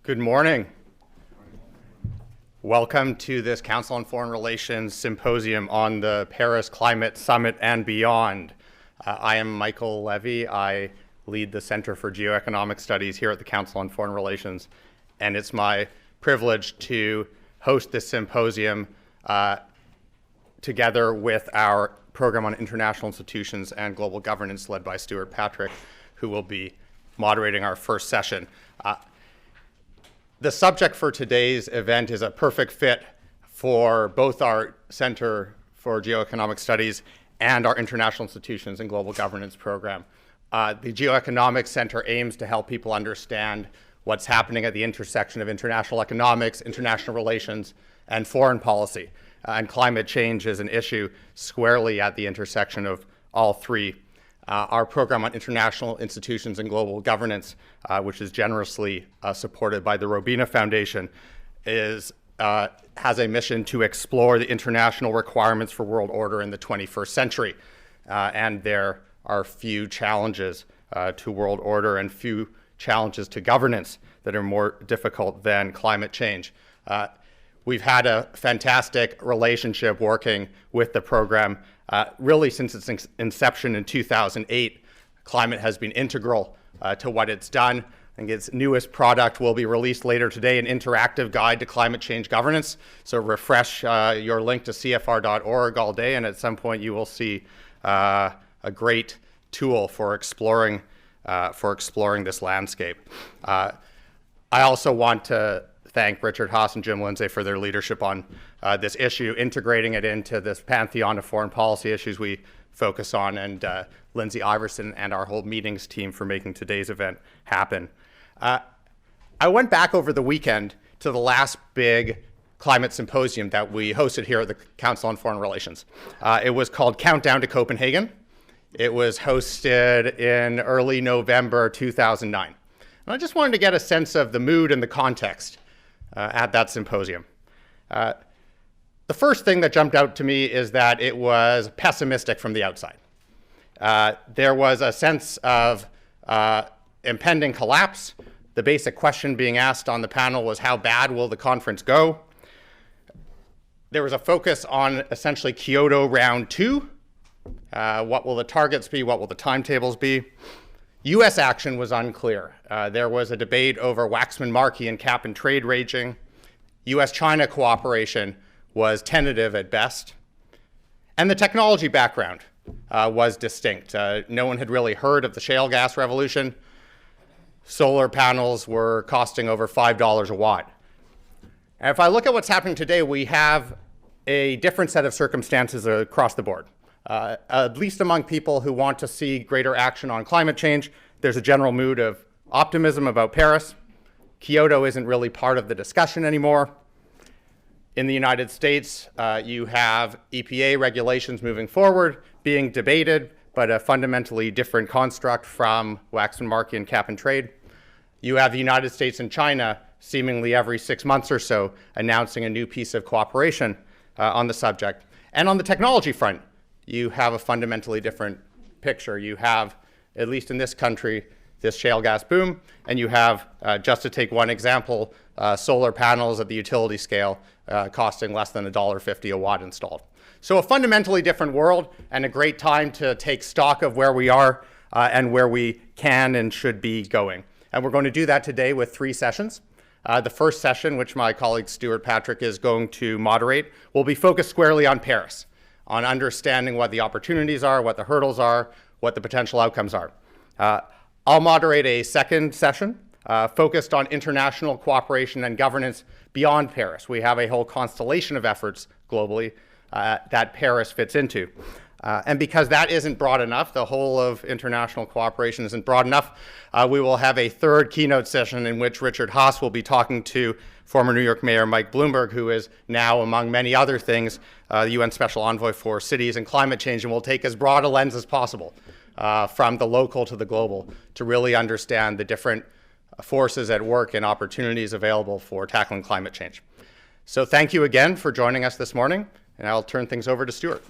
Good morning. Welcome to this Council on Foreign Relations Symposium on the Paris Climate Summit and beyond. I am Michael Levy. I lead the Center for Geoeconomic Studies here at the Council on Foreign Relations, and it's my privilege to host this symposium together with our program on international institutions and global governance led by Stuart Patrick, who will be moderating our first session. The subject for today's event is a perfect fit for both our Center for Geoeconomic Studies and our International Institutions and Global Governance program. The Geoeconomics Center aims to help people understand what's happening at the intersection of international economics, international relations, and foreign policy. And climate change is an issue squarely at the intersection of all three. Our program on international institutions and global governance, which is generously supported by the Robina Foundation, has a mission to explore the international requirements for world order in the 21st century. And there are few challenges to world order and few challenges to governance that are more difficult than climate change. We've had a fantastic relationship working with the program really since its inception in 2008. Climate has been integral to what it's done. I think its newest product will be released later today, an interactive guide to climate change governance. So refresh your link to CFR.org all day, and at some point you will see a great tool for exploring this landscape. I also want to thank Richard Haass and Jim Lindsay for their leadership on this issue, integrating it into this pantheon of foreign policy issues we focus on, and Lindsay Iverson and our whole meetings team for making today's event happen. I went back over the weekend to the last big climate symposium that we hosted here at the Council on Foreign Relations. It was called Countdown to Copenhagen. It was hosted in early November 2009. And I just wanted to get a sense of the mood and the context at that symposium. The first thing that jumped out to me is that it was pessimistic from the outside. There was a sense of impending collapse. The basic question being asked on the panel was, how bad will the conference go? There was a focus on essentially Kyoto Round 2. What will the targets be? What will the timetables be? U.S. action was unclear. There was a debate over Waxman-Markey and cap and trade raging. U.S.-China cooperation was tentative at best. And the technology background was distinct. No one had really heard of the shale gas revolution. Solar panels were costing over $5 a watt. And if I look at what's happening today, we have a different set of circumstances across the board. At least among people who want to see greater action on climate change, there's a general mood of optimism about Paris. Kyoto isn't really part of the discussion anymore. In the United States, you have EPA regulations moving forward, being debated, but a fundamentally different construct from Waxman-Markey and cap and trade. You have the United States and China seemingly every 6 months or so announcing a new piece of cooperation on the subject. And on the technology front, you have a fundamentally different picture. You have, at least in this country, this shale gas boom, and you have, just to take one example, solar panels at the utility scale costing less than $1.50 a watt installed. So a fundamentally different world, and a great time to take stock of where we are and where we can and should be going. And we're going to do that today with 3 sessions. The first session, which my colleague Stuart Patrick is going to moderate, will be focused squarely on Paris, on understanding what the opportunities are, what the hurdles are, what the potential outcomes are. I'll moderate a second session focused on international cooperation and governance beyond Paris. We have a whole constellation of efforts globally that Paris fits into. And because that isn't broad enough, the whole of international cooperation isn't broad enough, we will have a third keynote session in which Richard Haass will be talking to former New York Mayor Mike Bloomberg, who is now, among many other things, the UN Special Envoy for Cities and Climate Change, and will take as broad a lens as possible from the local to the global to really understand the different forces at work and opportunities available for tackling climate change. So thank you again for joining us this morning, and I'll turn things over to Stuart.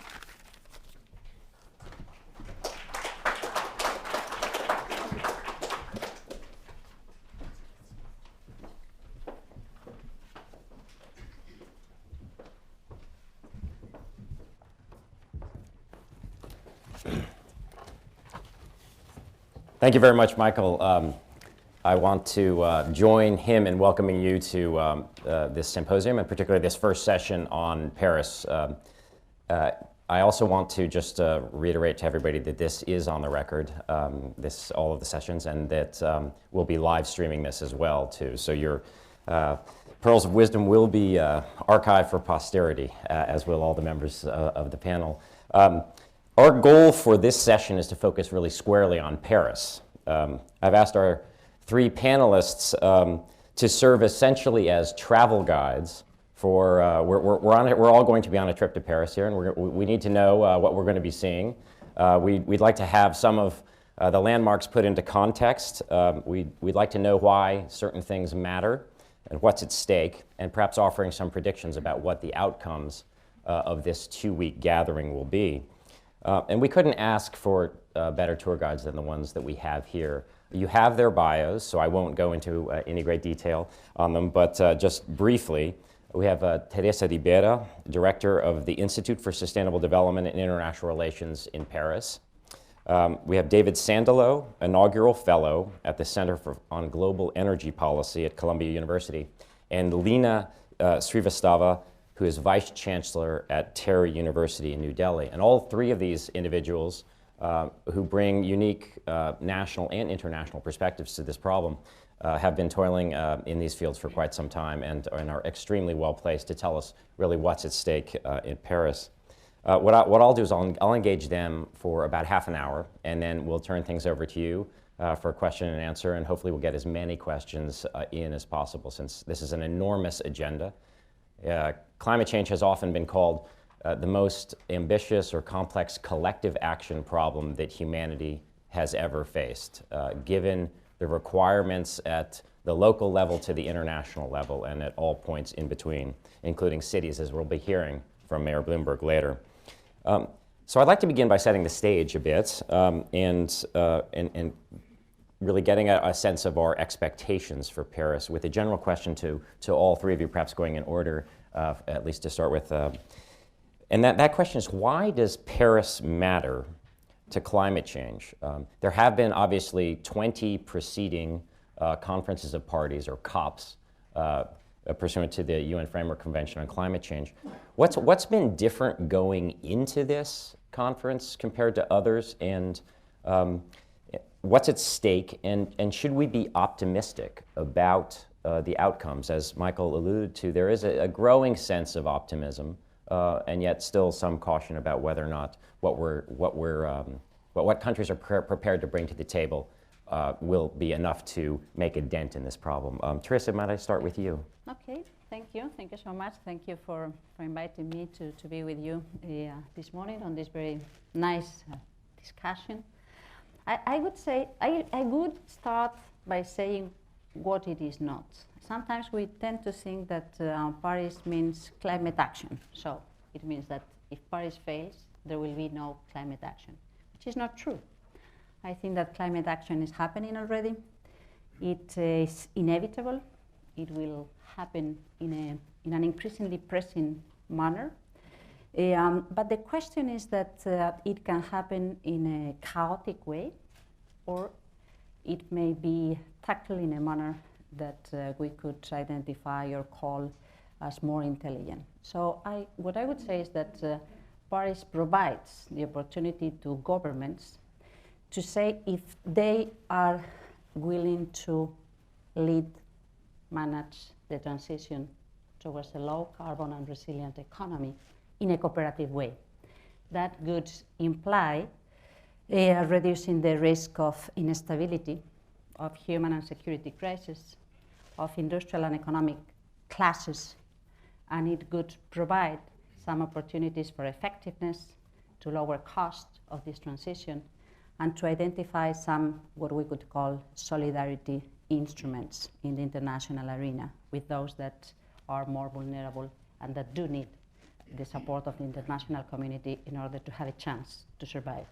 Thank you very much, Michael. I want to join him in welcoming you to this symposium, and particularly this first session on Paris. I also want to just reiterate to everybody that this is on the record, all of the sessions, and that we'll be live streaming this as well, too. So your pearls of wisdom will be archived for posterity, as will all the members of the panel. Our goal for this session is to focus really squarely on Paris. I've asked our three panelists to serve essentially as travel guides for, we're all going to be on a trip to Paris here, and we need to know what we're going to be seeing. We'd like to have some of the landmarks put into context. We'd like to know why certain things matter and what's at stake, and perhaps offering some predictions about what the outcomes of this 2-week gathering will be. And we couldn't ask for better tour guides than the ones that we have here. You have their bios, so I won't go into any great detail on them, but just briefly, we have Teresa Ribera, Director of the Institute for Sustainable Development and International Relations in Paris. We have David Sandalow, Inaugural Fellow at the Center on Global Energy Policy at Columbia University, and Lina Srivastava, who is Vice Chancellor at TERI University in New Delhi. And all three of these individuals who bring unique national and international perspectives to this problem have been toiling in these fields for quite some time and are extremely well placed to tell us really what's at stake in Paris. What I'll do is I'll engage them for about half an hour, and then we'll turn things over to you for question and answer, and hopefully we'll get as many questions in as possible, since this is an enormous agenda. Climate change has often been called the most ambitious or complex collective action problem that humanity has ever faced, given the requirements at the local level to the international level and at all points in between, including cities, as we'll be hearing from Mayor Bloomberg later. So I'd like to begin by setting the stage a bit and really getting a sense of our expectations for Paris, with a general question to all three of you, perhaps going in order, at least to start with. And that question is, why does Paris matter to climate change? There have been obviously 20 preceding conferences of parties, or COPs, pursuant to the UN Framework Convention on Climate Change. What's been different going into this conference compared to others, and what's at stake, and should we be optimistic about the outcomes? As Michael alluded to, there is a growing sense of optimism, and yet still some caution about whether or not what countries are prepared to bring to the table will be enough to make a dent in this problem. Teresa, might I start with you? Okay, thank you. Thank you so much. Thank you for inviting me to be with you this morning on this very nice discussion. I would say, I would start by saying what it is not. Sometimes we tend to think that Paris means climate action. So it means that if Paris fails, there will be no climate action, which is not true. I think that climate action is happening already. It is inevitable. It will happen in an increasingly pressing manner. But the question is that it can happen in a chaotic way, or it may be tackled in a manner that we could identify or call as more intelligent. So what I would say is that Paris provides the opportunity to governments to say if they are willing to lead, manage the transition towards a low carbon and resilient economy in a cooperative way. That would imply reducing the risk of instability, of human and security crisis, of industrial and economic clashes, and it could provide some opportunities for effectiveness, to lower cost of this transition, and to identify some what we could call solidarity instruments in the international arena with those that are more vulnerable and that do need the support of the international community in order to have a chance to survive.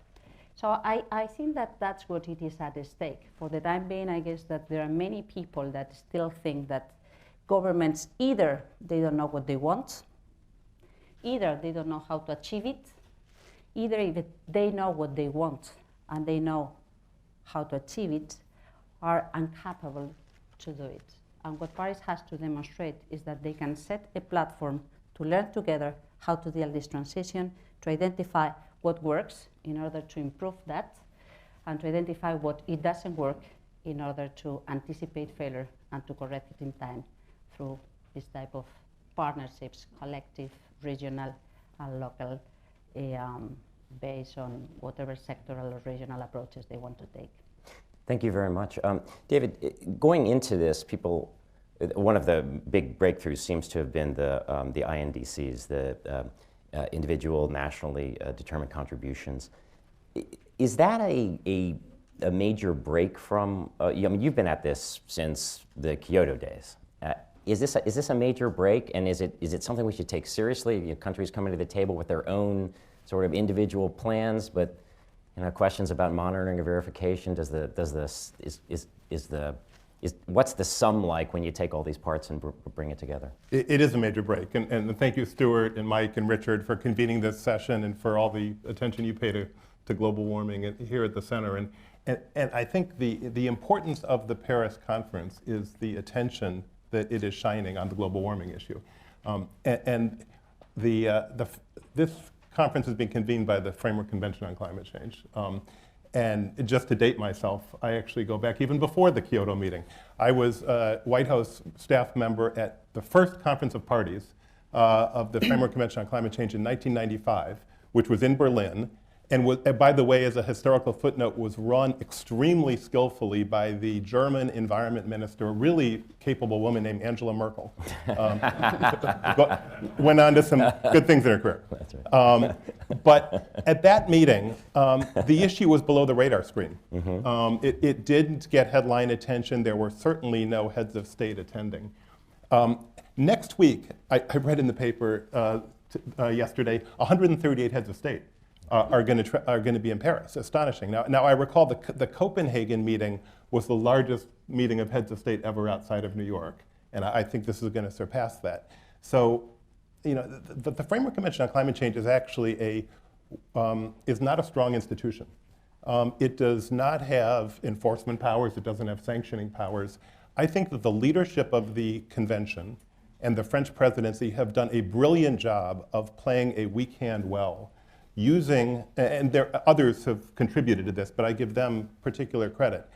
So I think that that's what it is at stake. For the time being, I guess that there are many people that still think that governments, either they don't know what they want, either they don't know how to achieve it, either if they know what they want and they know how to achieve it, are incapable to do it. And what Paris has to demonstrate is that they can set a platform to learn together how to deal this transition, to identify what works in order to improve that, and to identify what it doesn't work in order to anticipate failure and to correct it in time through this type of partnerships, collective, regional, and local, based on whatever sectoral or regional approaches they want to take. Thank you very much. David, going into this, one of the big breakthroughs seems to have been the INDCs, the individual nationally determined contributions. Is that a major break from, I mean, you've been at this since the Kyoto days. Is this a major break, and is it something we should take seriously? You know, countries coming to the table with their own sort of individual plans, but questions about monitoring or verification. What's the sum like when you take all these parts and bring it together? It is a major break, and thank you, Stuart and Mike and Richard, for convening this session and for all the attention you pay to global warming here at the center. And I think the importance of the Paris conference is the attention that it is shining on the global warming issue. This conference has been convened by the Framework Convention on Climate Change. And just to date myself, I actually go back even before the Kyoto meeting. I was a White House staff member at the first Conference of Parties of the Framework Convention on Climate Change in 1995, which was in Berlin, and by the way, as a historical footnote, was run extremely skillfully by the German environment minister, a really capable woman named Angela Merkel. Went on to some good things in her career. That's right. But at that meeting, the issue was below the radar screen. It didn't get headline attention. There were certainly no heads of state attending. Next week, I read in the paper yesterday, 138 heads of state are going to be in Paris. Astonishing. Now I recall the Copenhagen meeting was the largest meeting of heads of state ever outside of New York, and I think this is going to surpass that. So, the Framework Convention on Climate Change is actually is not a strong institution. It does not have enforcement powers. It doesn't have sanctioning powers. I think that the leadership of the convention and the French presidency have done a brilliant job of playing a weak hand well, using, and others have contributed to this, but I give them particular credit.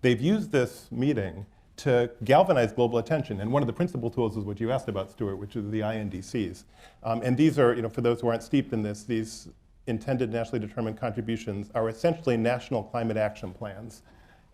They've used this meeting to galvanize global attention, and one of the principal tools is what you asked about, Stuart, which is the INDCs. And these are, for those who aren't steeped in this, these intended nationally determined contributions are essentially national climate action plans.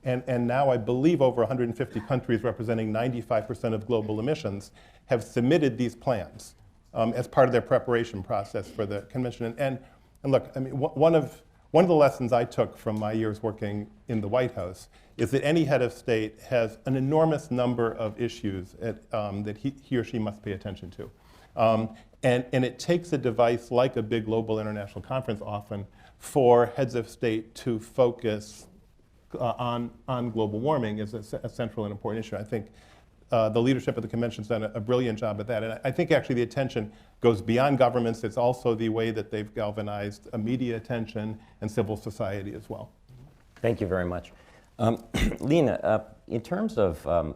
And now I believe over 150 countries representing 95% of global emissions have submitted these plans as part of their preparation process for the convention. And look, I mean, one of the lessons I took from my years working in the White House is that any head of state has an enormous number of issues that he or she must pay attention to. And it takes a device like a big global international conference often for heads of state to focus on global warming as a central and important issue. I think the leadership of the convention's done a brilliant job at that. And I think actually the attention goes beyond governments. It's also the way that they've galvanized media attention and civil society as well. Thank you very much. Lena, in terms of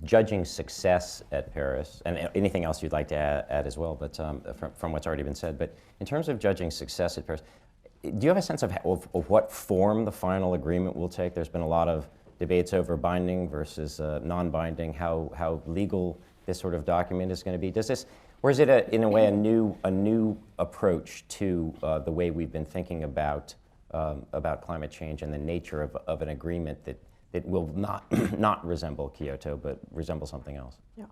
judging success at Paris, and anything else you'd like to add as well, but from what's already been said, but in terms of judging success at Paris, do you have a sense of what form the final agreement will take? There's been a lot of debates over binding versus non-binding, how legal this sort of document is going to be. Or is it in a way a new approach to the way we've been thinking about climate change and the nature of an agreement that will not resemble Kyoto but resemble something else? Yeah.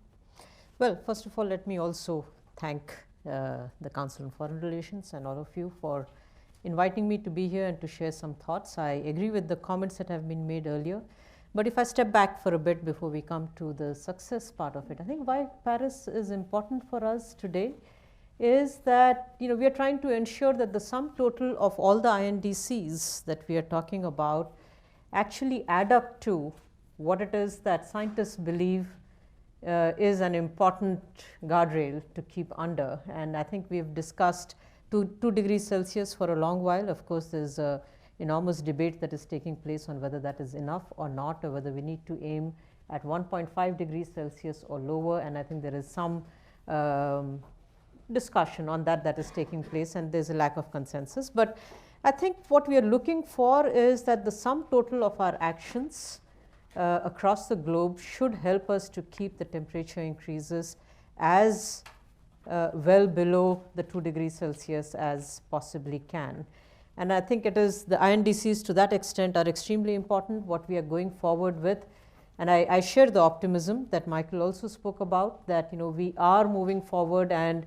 Well, first of all, let me also thank the Council on Foreign Relations and all of you for inviting me to be here and to share some thoughts. I agree with the comments that have been made earlier. But if I step back for a bit before we come to the success part of it, I think why Paris is important for us today is that we are trying to ensure that the sum total of all the INDCs that we are talking about actually add up to what it is that scientists believe is an important guardrail to keep under. And I think we've discussed 2 degrees Celsius for a long while. Of course, there's enormous debate that is taking place on whether that is enough or not, or whether we need to aim at 1.5 degrees Celsius or lower. And I think there is some discussion on that is taking place, and there's a lack of consensus. But I think what we are looking for is that the sum total of our actions across the globe should help us to keep the temperature increases as well below the 2 degrees Celsius as possibly can. And I think it is the INDCs to that extent are extremely important, what we are going forward with. And I share the optimism that Michael also spoke about, that we are moving forward and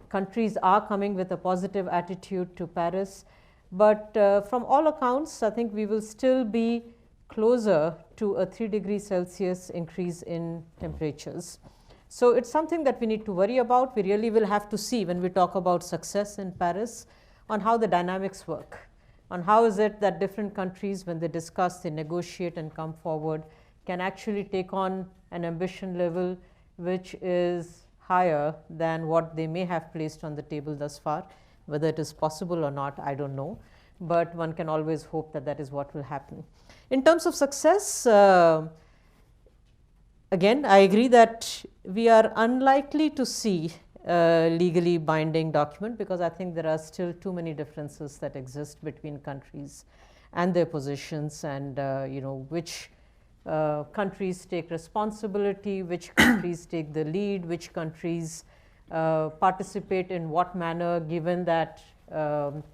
countries are coming with a positive attitude to Paris. But from all accounts, I think we will still be closer to a 3 degrees Celsius increase in temperatures. So it's something that we need to worry about. We really will have to see when we talk about success in Paris on how the dynamics work, on how is it that different countries, when they discuss, they negotiate and come forward, can actually take on an ambition level which is higher than what they may have placed on the table thus far. Whether it is possible or not, I don't know, but one can always hope that that is what will happen. In terms of success, again, I agree that we are unlikely to see a legally binding document, because I think there are still too many differences that exist between countries and their positions, and which countries take responsibility, which countries take the lead, which countries participate in what manner, given that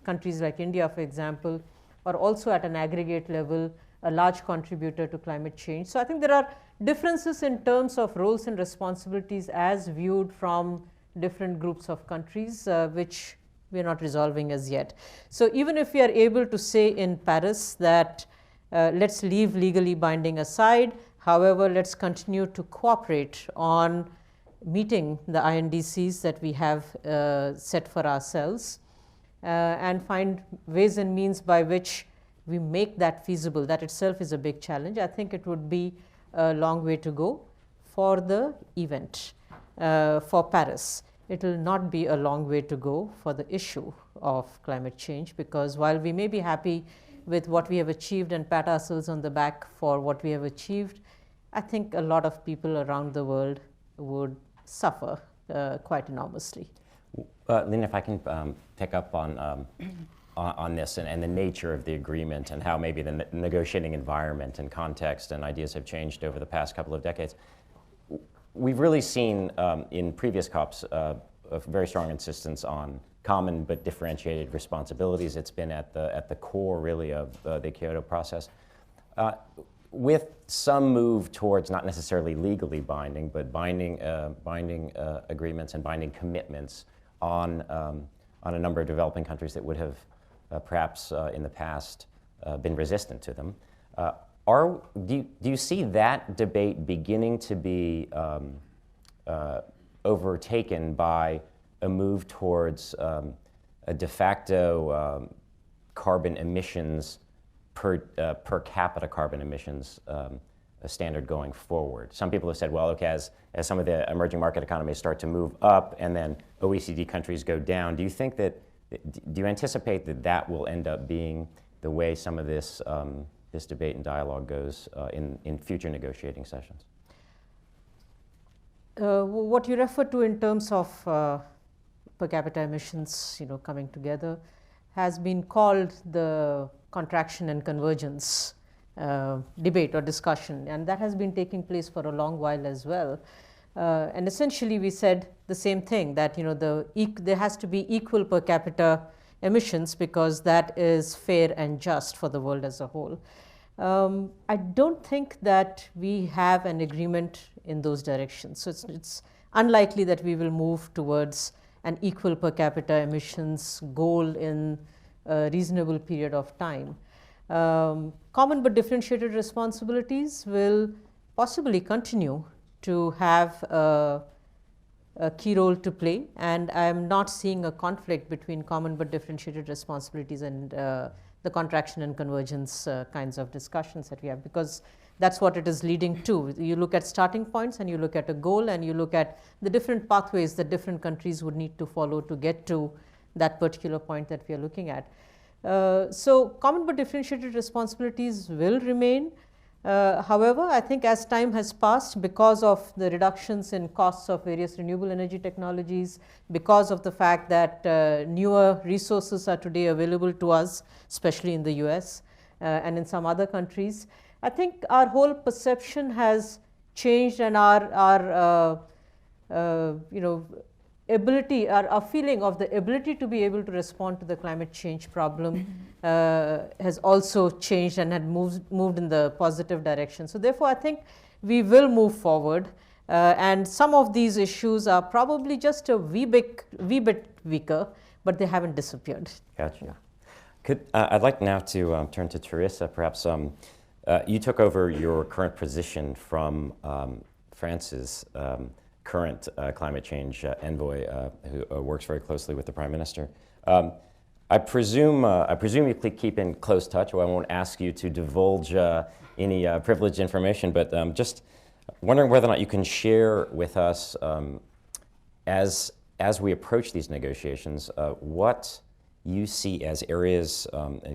countries like India, for example, are also at an aggregate level a large contributor to climate change. So I think there are differences in terms of roles and responsibilities as viewed from different groups of countries, which we are not resolving as yet. So even if we are able to say in Paris that let's leave legally binding aside, however, let's continue to cooperate on meeting the INDCs that we have set for ourselves, and find ways and means by which we make that feasible. That itself is a big challenge. I think it would be a long way to go for the event, for Paris. It will not be a long way to go for the issue of climate change, because while we may be happy with what we have achieved and pat ourselves on the back for what we have achieved, I think a lot of people around the world would suffer quite enormously. Lynn, if I can pick up on this and the nature of the agreement, and how maybe the negotiating environment and context and ideas have changed over the past couple of decades. We've really seen in previous COPs a very strong insistence on common but differentiated responsibilities. It's been at the core, really, of the Kyoto process. With some move towards not necessarily legally binding, but binding agreements and binding commitments on a number of developing countries that would have perhaps in the past been resistant to them. Do you see that debate beginning to be overtaken by a move towards a de facto carbon emissions per capita carbon emissions a standard going forward? Some people have said, well, okay, as some of the emerging market economies start to move up and then OECD countries go down, do you anticipate that will end up being the way some of this this debate and dialogue goes in future negotiating sessions? What you refer to in terms of per capita emissions, coming together, has been called the contraction and convergence debate or discussion, and that has been taking place for a long while as well. And essentially, we said the same thing, that there has to be equal per capita emissions, because that is fair and just for the world as a whole. I don't think that we have an agreement in those directions. So it's unlikely that we will move towards an equal per capita emissions goal in a reasonable period of time. Common but differentiated responsibilities will possibly continue to have a key role to play, and I am not seeing a conflict between common but differentiated responsibilities and the contraction and convergence kinds of discussions that we have, because that's what it is leading to. You look at starting points and you look at a goal and you look at the different pathways that different countries would need to follow to get to that particular point that we are looking at. So common but differentiated responsibilities will remain. However, I think as time has passed, because of the reductions in costs of various renewable energy technologies, because of the fact that newer resources are today available to us, especially in the US and in some other countries, I think our whole perception has changed, and our ability, our feeling of the ability to be able to respond to the climate change problem has also changed and had moved in the positive direction. So therefore, I think we will move forward, and some of these issues are probably just a wee bit weaker, but they haven't disappeared. Gotcha. I'd like now to turn to Teresa. Perhaps you took over your current position from France's current climate change envoy, who works very closely with the Prime Minister. I presume you keep in close touch. Well, I won't ask you to divulge any privileged information, but just wondering whether or not you can share with us, as we approach these negotiations, what you see as areas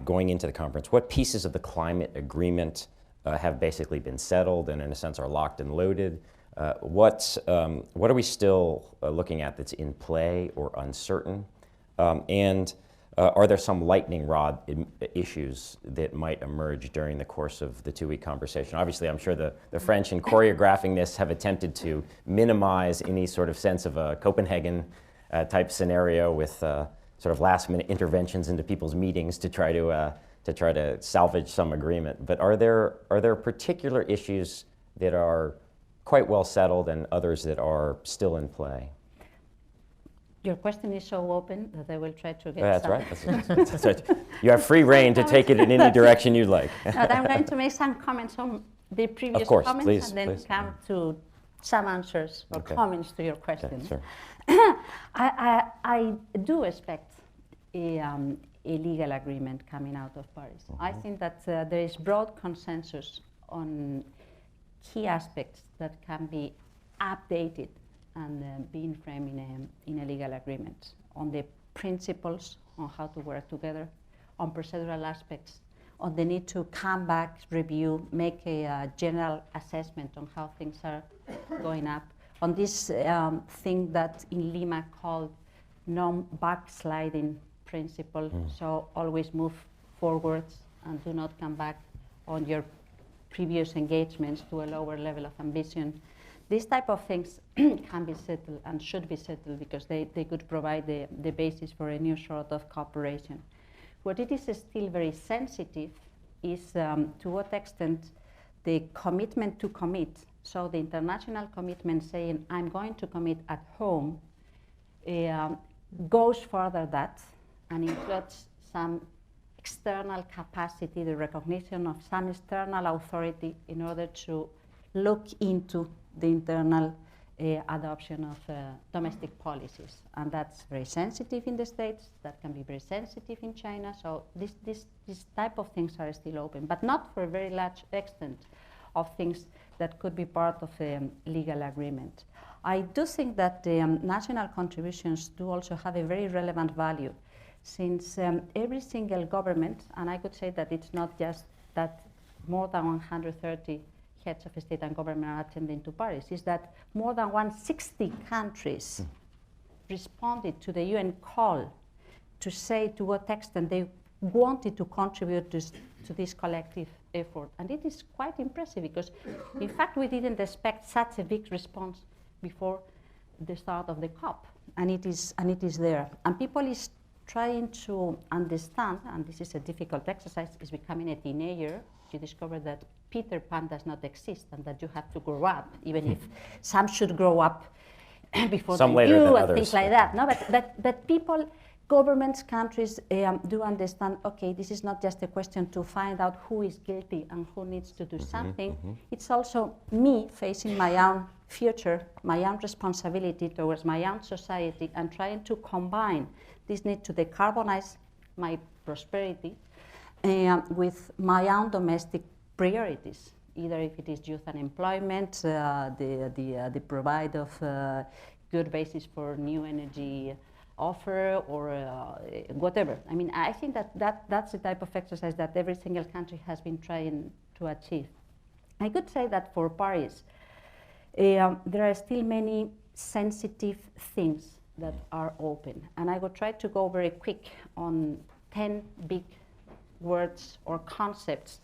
going into the conference. What pieces of the climate agreement have basically been settled and, in a sense, are locked and loaded? What are we still looking at that's in play or uncertain? And are there some lightning rod issues that might emerge during the course of the 2-week conversation? Obviously, I'm sure the French, in choreographing this, have attempted to minimize any sort of sense of a Copenhagen type scenario with sort of last-minute interventions into people's meetings to try to salvage some agreement. But are there particular issues that are quite well settled and others that are still in play? Your question is so open that I will try to get That's some. right. That's right. You have free reign to take it in any direction you'd like. But I'm going to make some comments on the previous Of course, comments please, and then please. come to some answers or Okay. comments to your question. Okay, sure. I do expect a legal agreement coming out of Paris. I think that there is broad consensus on key aspects that can be updated and being framed in a legal agreement, on the principles on how to work together, on procedural aspects, on the need to come back, review, make a general assessment on how things are going up, on this thing that in Lima called non-backsliding principle, so always move forwards and do not come back on your previous engagements to a lower level of ambition. These type of things can be settled and should be settled because they could provide the basis for a new sort of cooperation. What it is still very sensitive is to what extent the commitment to commit, so the international commitment saying, I'm going to commit at home, goes further that and includes some external capacity, the recognition of some external authority in order to look into the internal adoption of domestic policies. And that's very sensitive in the States, that can be very sensitive in China, so this type of things are still open, but not for a very large extent of things that could be part of a legal agreement. I do think that the national contributions do also have a very relevant value, since every single government, and I could say that it's not just that more than 130 heads of state and government are attending to Paris, is that more than 160 countries responded to the UN call to say to what extent they wanted to contribute to this collective effort. And it is quite impressive because, in fact, we didn't expect such a big response before the start of the COP, and it is there. And people is trying to understand, and this is a difficult exercise, is becoming a teenager. You discover that Peter Pan does not exist and that you have to grow up, even if some should grow up before Some you later than and others, things like that. No, but people, governments, countries do understand, okay, this is not just a question to find out who is guilty and who needs to do something. It's also me facing my own future, my own responsibility towards my own society, and trying to combine this need to decarbonize my prosperity with my own domestic priorities, either if it is youth unemployment, the provide of good basis for new energy offer or whatever. I mean, I think that's the type of exercise that every single country has been trying to achieve. I could say that for Paris, there are still many sensitive things that are open. And I will try to go very quick on 10 big words or concepts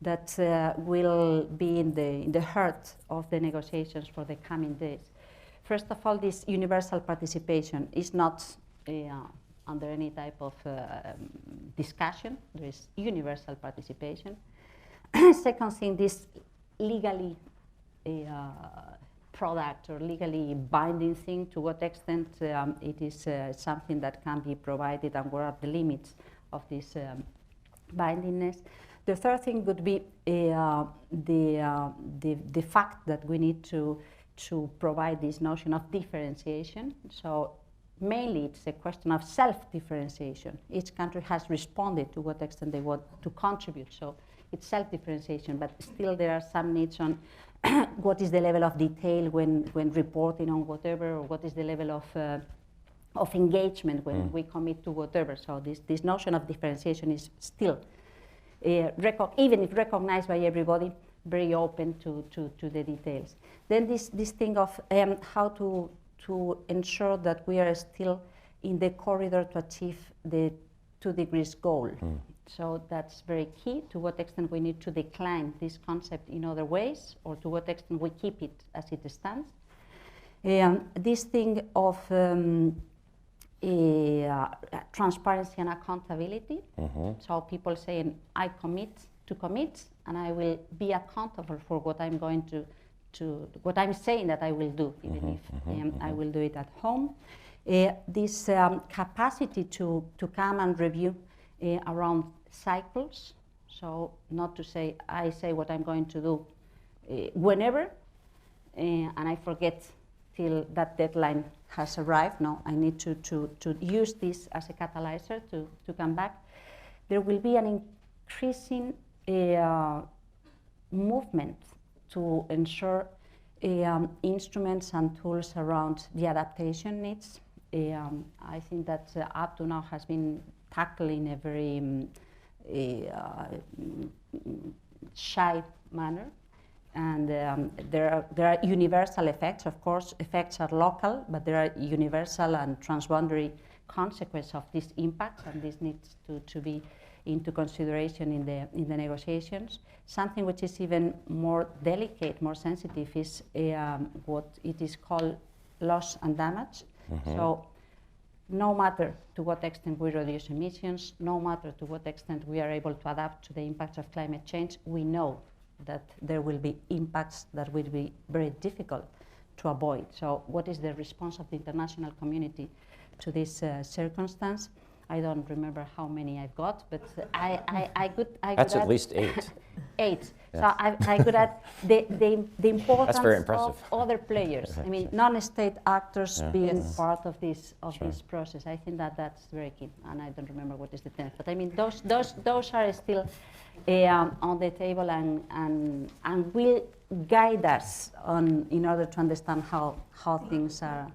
that will be in the heart of the negotiations for the coming days. First of all, this universal participation is not under any type of discussion. There is universal participation. Second thing, this legally product or legally binding thing, to what extent it is something that can be provided and what are the limits of this bindingness. The third thing would be the fact that we need to provide this notion of differentiation. So mainly it's a question of self-differentiation. Each country has responded to what extent they want to contribute. So it's self-differentiation, but still there are some needs on what is the level of detail when reporting on whatever, or what is the level of engagement when we commit to whatever. So this notion of differentiation is still, even if recognized by everybody, very open to the details. Then this thing of how to ensure that we are still in the corridor to achieve the 2 degrees goal. So that's very key, to what extent we need to decline this concept in other ways, or to what extent we keep it as it stands. This thing of transparency and accountability. So people saying, I commit to commit, and I will be accountable for what I'm going to what I'm saying that I will do, even if I will do it at home. This capacity to come and review around cycles. So not to say, I say what I'm going to do whenever, and I forget till that deadline has arrived. No, I need to use this as a catalyzer to come back. There will be an increasing movement to ensure instruments and tools around the adaptation needs. I think that up to now has been tackled in a very shy manner. And there are universal effects. Of course, effects are local, but there are universal and transboundary consequences of these impacts, and this needs to be into consideration in the negotiations. Something which is even more delicate, more sensitive, is what it is called loss and damage. So no matter to what extent we reduce emissions, no matter to what extent we are able to adapt to the impacts of climate change, we know that there will be impacts that will be very difficult to avoid. So what is the response of the international community to this circumstance? I don't remember how many I've got, but I could That's add at least 8. 8. Yes. So I could add the importance That's very of impressive. other players. I mean, non-state actors being Yes. part of this process. I think that's very key, and I don't remember what is the 10th. But I mean, those are still on the table and will guide us in order to understand how things are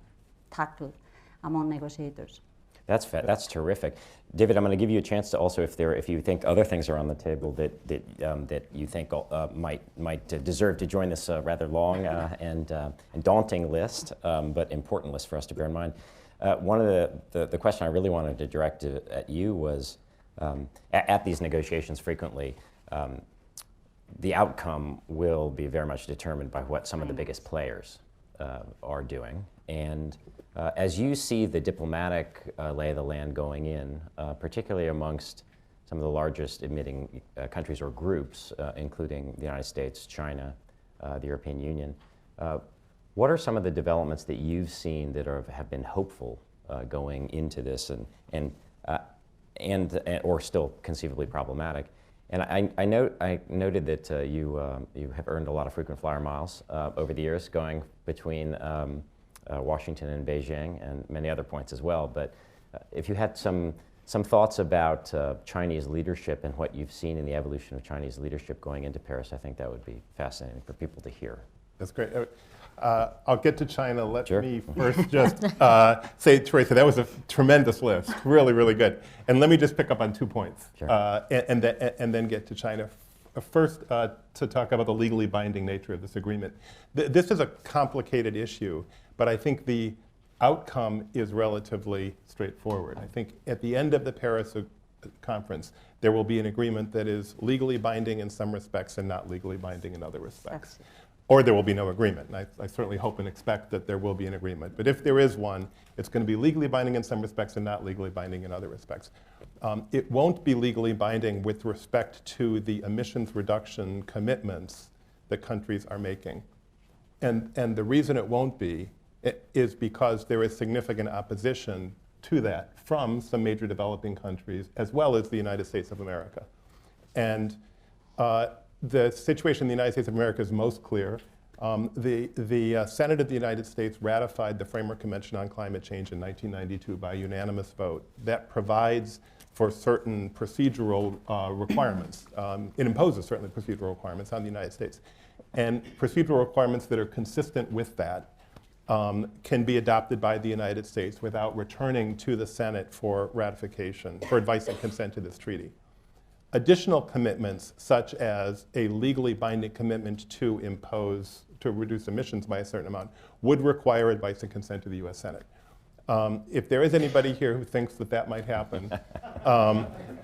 tackled among negotiators. That's terrific, David. I'm going to give you a chance to also, if you think other things are on the table that you think might deserve to join this rather long and daunting list, but important list for us to bear in mind. One of the question I really wanted to direct at you was, at these negotiations frequently, the outcome will be very much determined by what some of the biggest players are doing. And as you see the diplomatic lay of the land going in, particularly amongst some of the largest emitting countries or groups, including the United States, China, the European Union, what are some of the developments that you've seen that have been hopeful going into this and or still conceivably problematic? And I noted that you have earned a lot of frequent flyer miles over the years, going between Washington and Beijing and many other points as well. But if you had some thoughts about Chinese leadership and what you've seen in the evolution of Chinese leadership going into Paris, I think that would be fascinating for people to hear. That's great. I'll get to China. Let Sure. me first just say, Teresa, that was a tremendous list. Really, really good. And let me just pick up on 2 points Sure. and then get to China. First, to talk about the legally binding nature of this agreement. This is a complicated issue, but I think the outcome is relatively straightforward. I think at the end of the Paris conference, there will be an agreement that is legally binding in some respects and not legally binding in other respects. Or there will be no agreement. And I certainly hope and expect that there will be an agreement. But if there is one, it's going to be legally binding in some respects and not legally binding in other respects. It won't be legally binding with respect to the emissions reduction commitments that countries are making. And the reason it won't be is because there is significant opposition to that from some major developing countries, as well as the United States of America. And the situation in the United States of America is most clear. The Senate of the United States ratified the Framework Convention on Climate Change in 1992 by unanimous vote. That provides for certain procedural requirements. It imposes certainly procedural requirements on the United States. And procedural requirements that are consistent with that can be adopted by the United States without returning to the Senate for ratification, for advice and consent to this treaty. Additional commitments, such as a legally binding commitment to reduce emissions by a certain amount, would require advice and consent to the US Senate. If there is anybody here who thinks that that might happen,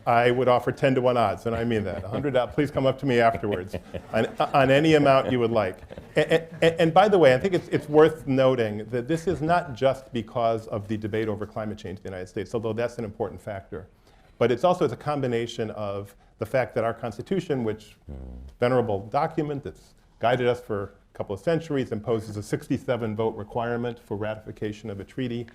I would offer 10 to 1 odds, and I mean that. $100, please come up to me afterwards on any amount you would like. And by the way, I think it's worth noting that this is not just because of the debate over climate change in the United States, although that's an important factor. But it's also a combination of the fact that our Constitution, which venerable document that's guided us for a couple of centuries, imposes a 67-vote requirement for ratification of a treaty,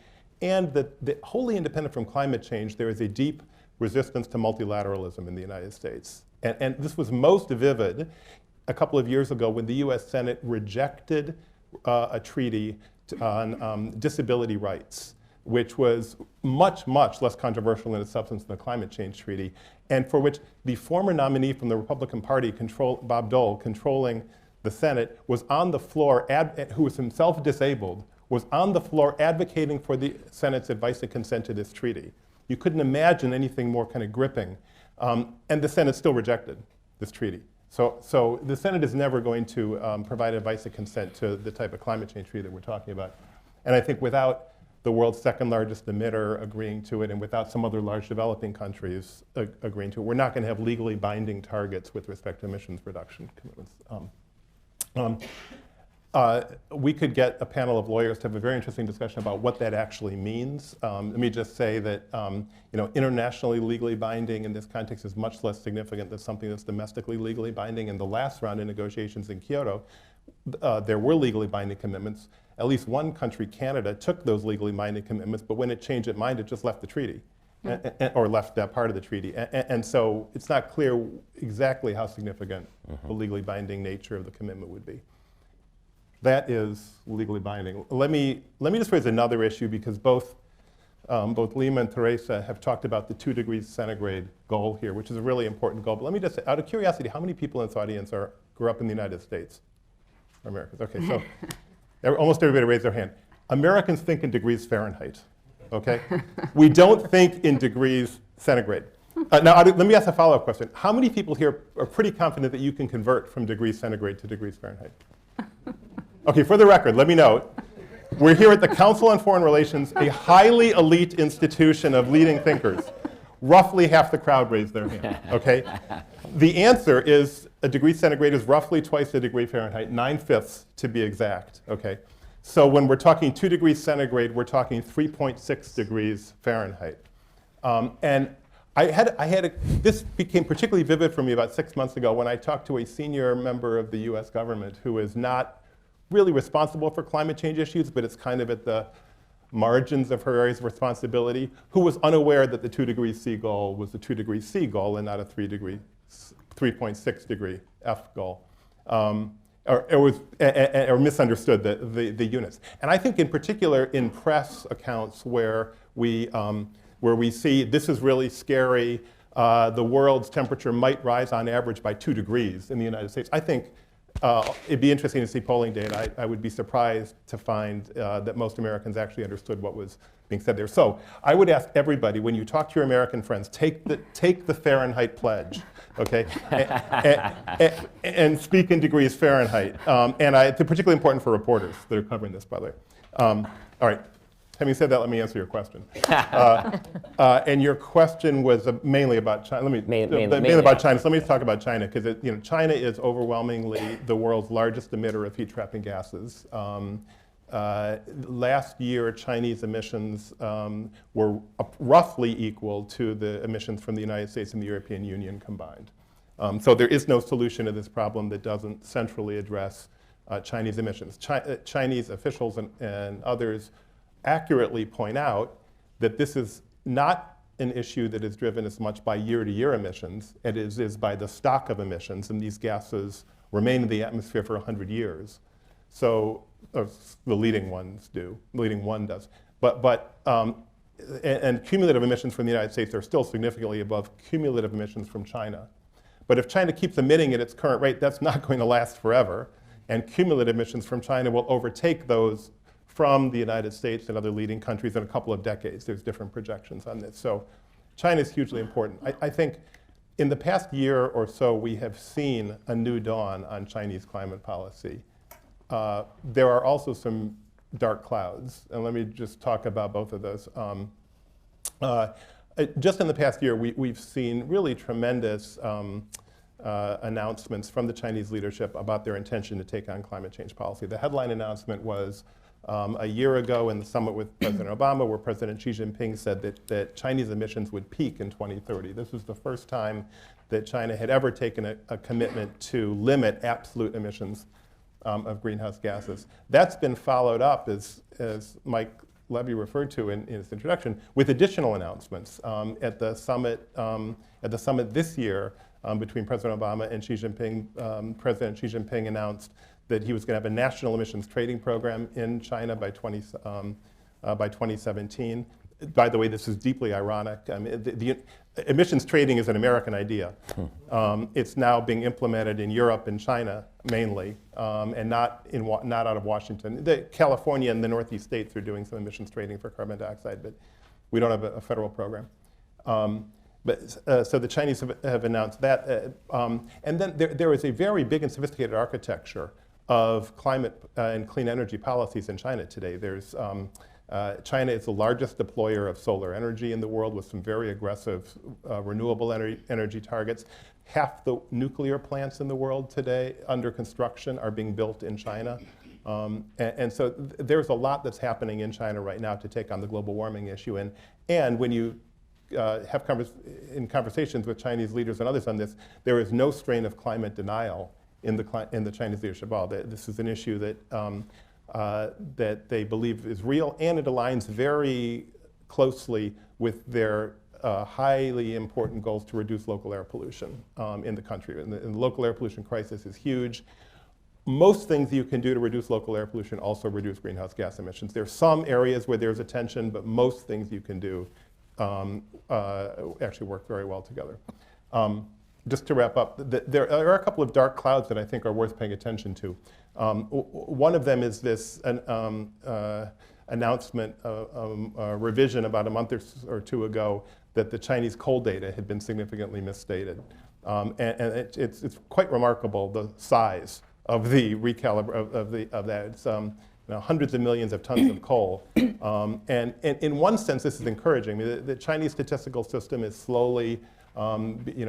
and that wholly independent from climate change, there is a deep resistance to multilateralism in the United States. And this was most vivid a couple of years ago when the US Senate rejected a treaty on disability rights, which was much, much less controversial in its substance than the climate change treaty, and for which the former nominee from the Republican Party, Bob Dole, controlling the Senate, was on the floor, who was himself disabled, was on the floor advocating for the Senate's advice and consent to this treaty. You couldn't imagine anything more kind of gripping. And the Senate still rejected this treaty. So the Senate is never going to provide advice and consent to the type of climate change treaty that we're talking about. And I think without the world's second largest emitter agreeing to it, and without some other large developing countries agreeing to it, we're not going to have legally binding targets with respect to emissions reduction commitments. We could get a panel of lawyers to have a very interesting discussion about what that actually means. Let me just say that internationally legally binding in this context is much less significant than something that's domestically legally binding. In the last round of negotiations in Kyoto, there were legally binding commitments. At least one country, Canada, took those legally binding commitments, but when it changed its mind, it just left the treaty, or left that part of the treaty. And so it's not clear exactly how significant the legally binding nature of the commitment would be. That is legally binding. Let me just raise another issue, because both Lima and Teresa have talked about the 2 degrees centigrade goal here, which is a really important goal. But let me just say, out of curiosity, how many people in this audience grew up in the United States? Or Americans? Okay, so almost everybody raised their hand. Americans think in degrees Fahrenheit, okay? We don't think in degrees centigrade. Now, let me ask a follow-up question. How many people here are pretty confident that you can convert from degrees centigrade to degrees Fahrenheit? Okay, for the record, let me note, we're here at the Council on Foreign Relations, a highly elite institution of leading thinkers. Roughly half the crowd raised their hand, okay? The answer is a degree centigrade is roughly twice a degree Fahrenheit, 9/5 to be exact, okay? So when we're talking 2 degrees centigrade, we're talking 3.6 degrees Fahrenheit. And this became particularly vivid for me about 6 months ago when I talked to a senior member of the US government who is not really responsible for climate change issues, but it's kind of at the margins of her areas of responsibility, who was unaware that the 2 degrees C goal was the 2 degrees C goal and not a 3.6 degree F goal. Or misunderstood the units. And I think in particular in press accounts where we see this is really scary, the world's temperature might rise on average by 2 degrees in the United States, I think It'd be interesting to see polling data. I would be surprised to find that most Americans actually understood what was being said there. So I would ask everybody, when you talk to your American friends, take the Fahrenheit pledge, okay? and speak in degrees Fahrenheit. It's particularly important for reporters that are covering this, by the way. All right. Having said that, let me answer your question. And your question was mainly about China. Mainly about China. So let me talk about China, because China is overwhelmingly the world's largest emitter of heat-trapping gases. Last year, Chinese emissions were roughly equal to the emissions from the United States and the European Union combined. So there is no solution to this problem that doesn't centrally address Chinese emissions. Chinese officials and others accurately point out that this is not an issue that is driven as much by year-to-year emissions as it is by the stock of emissions, and these gases remain in the atmosphere for 100 years. So the leading one does. And cumulative emissions from the United States are still significantly above cumulative emissions from China. But if China keeps emitting at its current rate, that's not going to last forever. And cumulative emissions from China will overtake those from the United States and other leading countries in a couple of decades. There's different projections on this. So China is hugely important. I think in the past year or so, we have seen a new dawn on Chinese climate policy. There are also some dark clouds, and let me just talk about both of those. Just in the past year, we've seen really tremendous announcements from the Chinese leadership about their intention to take on climate change policy. The headline announcement was a year ago in the summit with President Obama, where President Xi Jinping said that Chinese emissions would peak in 2030. This was the first time that China had ever taken a commitment to limit absolute emissions of greenhouse gases. That's been followed up, as Mike Levy referred to in his introduction, with additional announcements at the summit this year between President Obama and Xi Jinping. President Xi Jinping announced that he was going to have a national emissions trading program in China by 2017. By the way, this is deeply ironic. The emissions trading is an American idea. It's now being implemented in Europe and China mainly, and not out of Washington. California and the Northeast states are doing some emissions trading for carbon dioxide, but we don't have a federal program. So the Chinese have announced that. And then there is a very big and sophisticated architecture of climate and clean energy policies in China today. China is the largest deployer of solar energy in the world, with some very aggressive renewable energy targets. Half the nuclear plants in the world today under construction are being built in China. And so there's a lot that's happening in China right now to take on the global warming issue. And when you have conversations with Chinese leaders and others on this, there is no strain of climate denial in the Chinese leadership at all. This is an issue that they believe is real, and it aligns very closely with their highly important goals to reduce local air pollution in the country. And the local air pollution crisis is huge. Most things you can do to reduce local air pollution also reduce greenhouse gas emissions. There are some areas where there's a tension, but most things you can do actually work very well together. Just to wrap up, there are a couple of dark clouds that I think are worth paying attention to. One of them is this announcement, a revision about a month or two ago, that the Chinese coal data had been significantly misstated. And it's quite remarkable, the size of the of that. It's hundreds of millions of tons of coal. And in one sense, this is encouraging. I mean, the Chinese statistical system is slowly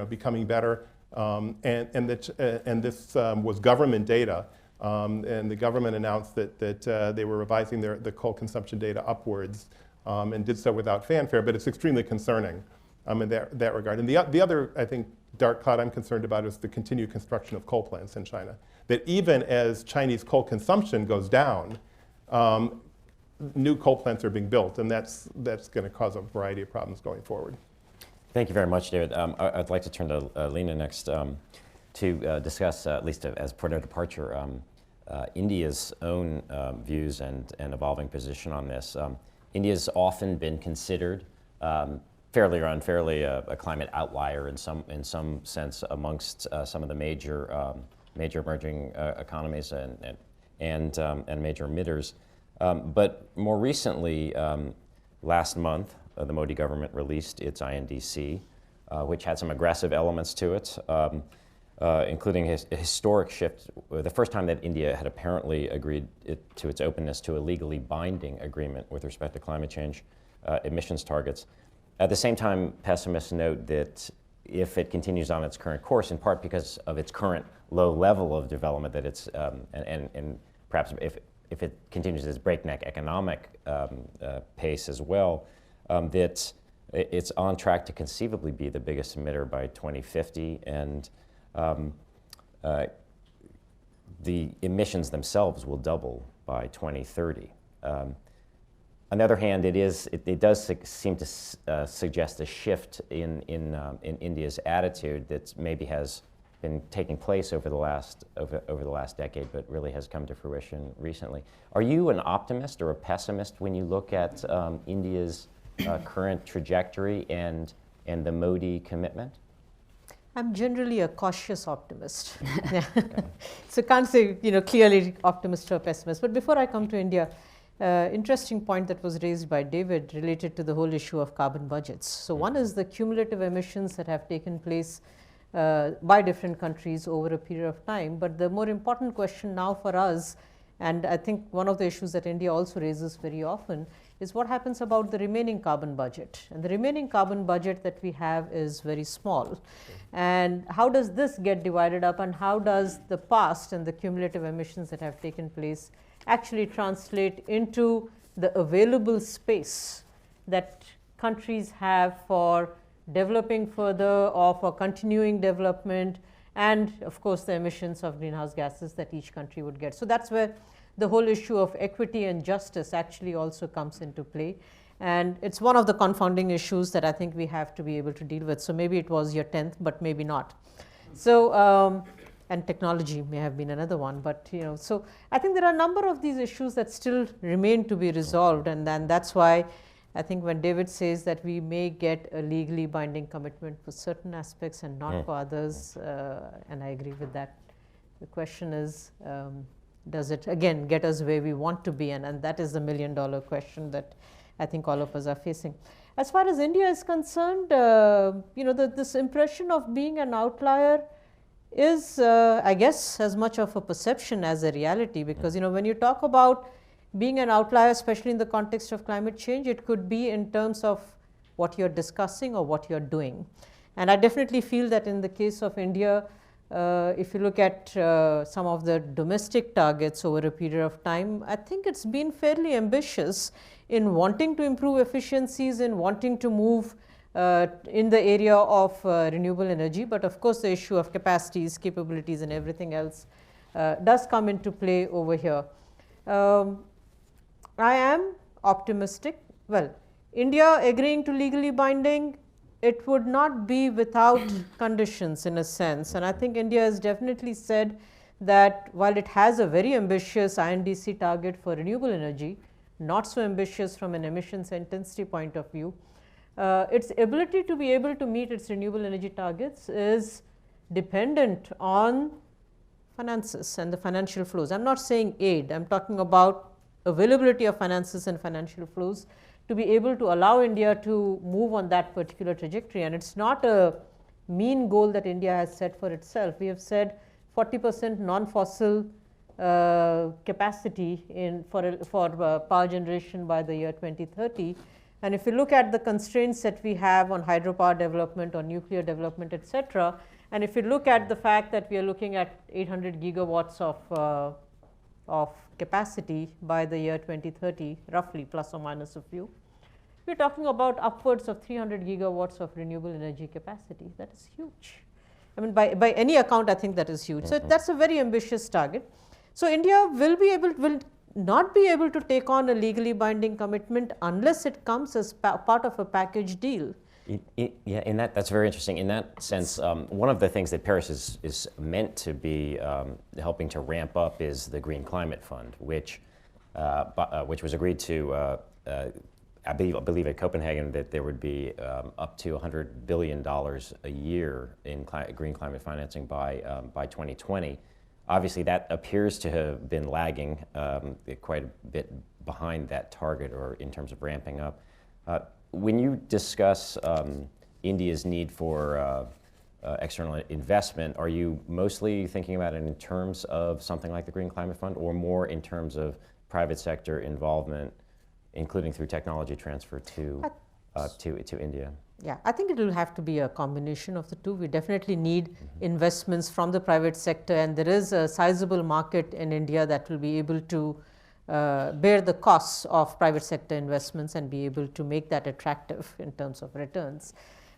becoming better. And this was government data. And the government announced that they were revising the coal consumption data upwards, and did so without fanfare, but it's extremely concerning in that regard. And the other, I think, dark cloud I'm concerned about is the continued construction of coal plants in China. That even as Chinese coal consumption goes down, new coal plants are being built, and that's going to cause a variety of problems going forward. Thank you very much, David. I'd like to turn to Lena next to discuss, at least as point of departure, India's own views and evolving position on this. India's often been considered, fairly or unfairly, a climate outlier in some sense amongst some of the major major emerging economies and major emitters. But more recently, last month, the Modi government released its INDC, which had some aggressive elements to it, including a historic shift, the first time that India had apparently agreed to its openness to a legally binding agreement with respect to climate change emissions targets. At the same time, pessimists note that if it continues on its current course, in part because of its current low level of development, that it's and perhaps if it continues its breakneck economic pace as well, that it's on track to conceivably be the biggest emitter by 2050, and the emissions themselves will double by 2030. On the other hand, it does seem to suggest a shift in India's attitude that maybe has been taking place over the last decade, but really has come to fruition recently. Are you an optimist or a pessimist when you look at India's current trajectory and the Modi commitment? I'm generally a cautious optimist. So can't say clearly optimist or pessimist. But before I come to India, interesting point that was raised by David related to the whole issue of carbon budgets. So one is the cumulative emissions that have taken place by different countries over a period of time. But the more important question now for us, and I think one of the issues that India also raises very often, is what happens about the remaining carbon budget. And the remaining carbon budget that we have is very small. And how does this get divided up, and how does the past and the cumulative emissions that have taken place actually translate into the available space that countries have for developing further or for continuing development, and of course the emissions of greenhouse gases that each country would get. So that's where the whole issue of equity and justice actually also comes into play. And it's one of the confounding issues that I think we have to be able to deal with. So maybe it was your 10th, but maybe not. So, and technology may have been another one, but so I think there are a number of these issues that still remain to be resolved, and then that's why I think when David says that we may get a legally binding commitment for certain aspects and not for others, and I agree with that. The question is, does it again get us where we want to be, and that is the $1,000,000 question that I think all of us are facing. As far as India is concerned, this impression of being an outlier is, I guess, as much of a perception as a reality, because when you talk about being an outlier, especially in the context of climate change, it could be in terms of what you're discussing or what you're doing. And I definitely feel that in the case of India, if you look at some of the domestic targets over a period of time, I think it's been fairly ambitious in wanting to improve efficiencies, in wanting to move in the area of renewable energy. But of course, the issue of capacities, capabilities, and everything else does come into play over here. I am optimistic. Well, India agreeing to legally binding, it would not be without conditions in a sense. And I think India has definitely said that while it has a very ambitious INDC target for renewable energy, not so ambitious from an emissions intensity point of view, its ability to be able to meet its renewable energy targets is dependent on finances and the financial flows. I'm not saying aid, I'm talking about availability of finances and financial flows to be able to allow India to move on that particular trajectory. And it's not a mean goal that India has set for itself. We have said 40% non-fossil capacity for power generation by the year 2030. And if you look at the constraints that we have on hydropower development or nuclear development, etc., and if you look at the fact that we are looking at 800 gigawatts of capacity by the year 2030, roughly, plus or minus a few, we're talking about upwards of 300 gigawatts of renewable energy capacity. That is huge. I mean, by any account, I think that is huge. So that's a very ambitious target. So India will not be able to take on a legally binding commitment unless it comes as part of a package deal. Yeah, that's very interesting. In that sense, one of the things that Paris is meant to be helping to ramp up is the Green Climate Fund, which was agreed to, I believe at Copenhagen, that there would be up to $100 billion a year in green climate financing by 2020. Obviously, that appears to have been lagging quite a bit behind that target, or in terms of ramping up. When you discuss India's need for external investment, are you mostly thinking about it in terms of something like the Green Climate Fund, or more in terms of private sector involvement, including through technology transfer to India? Yeah, I think it will have to be a combination of the two. We definitely need investments from the private sector, and there is a sizable market in India that will be able to bear the costs of private sector investments and be able to make that attractive in terms of returns.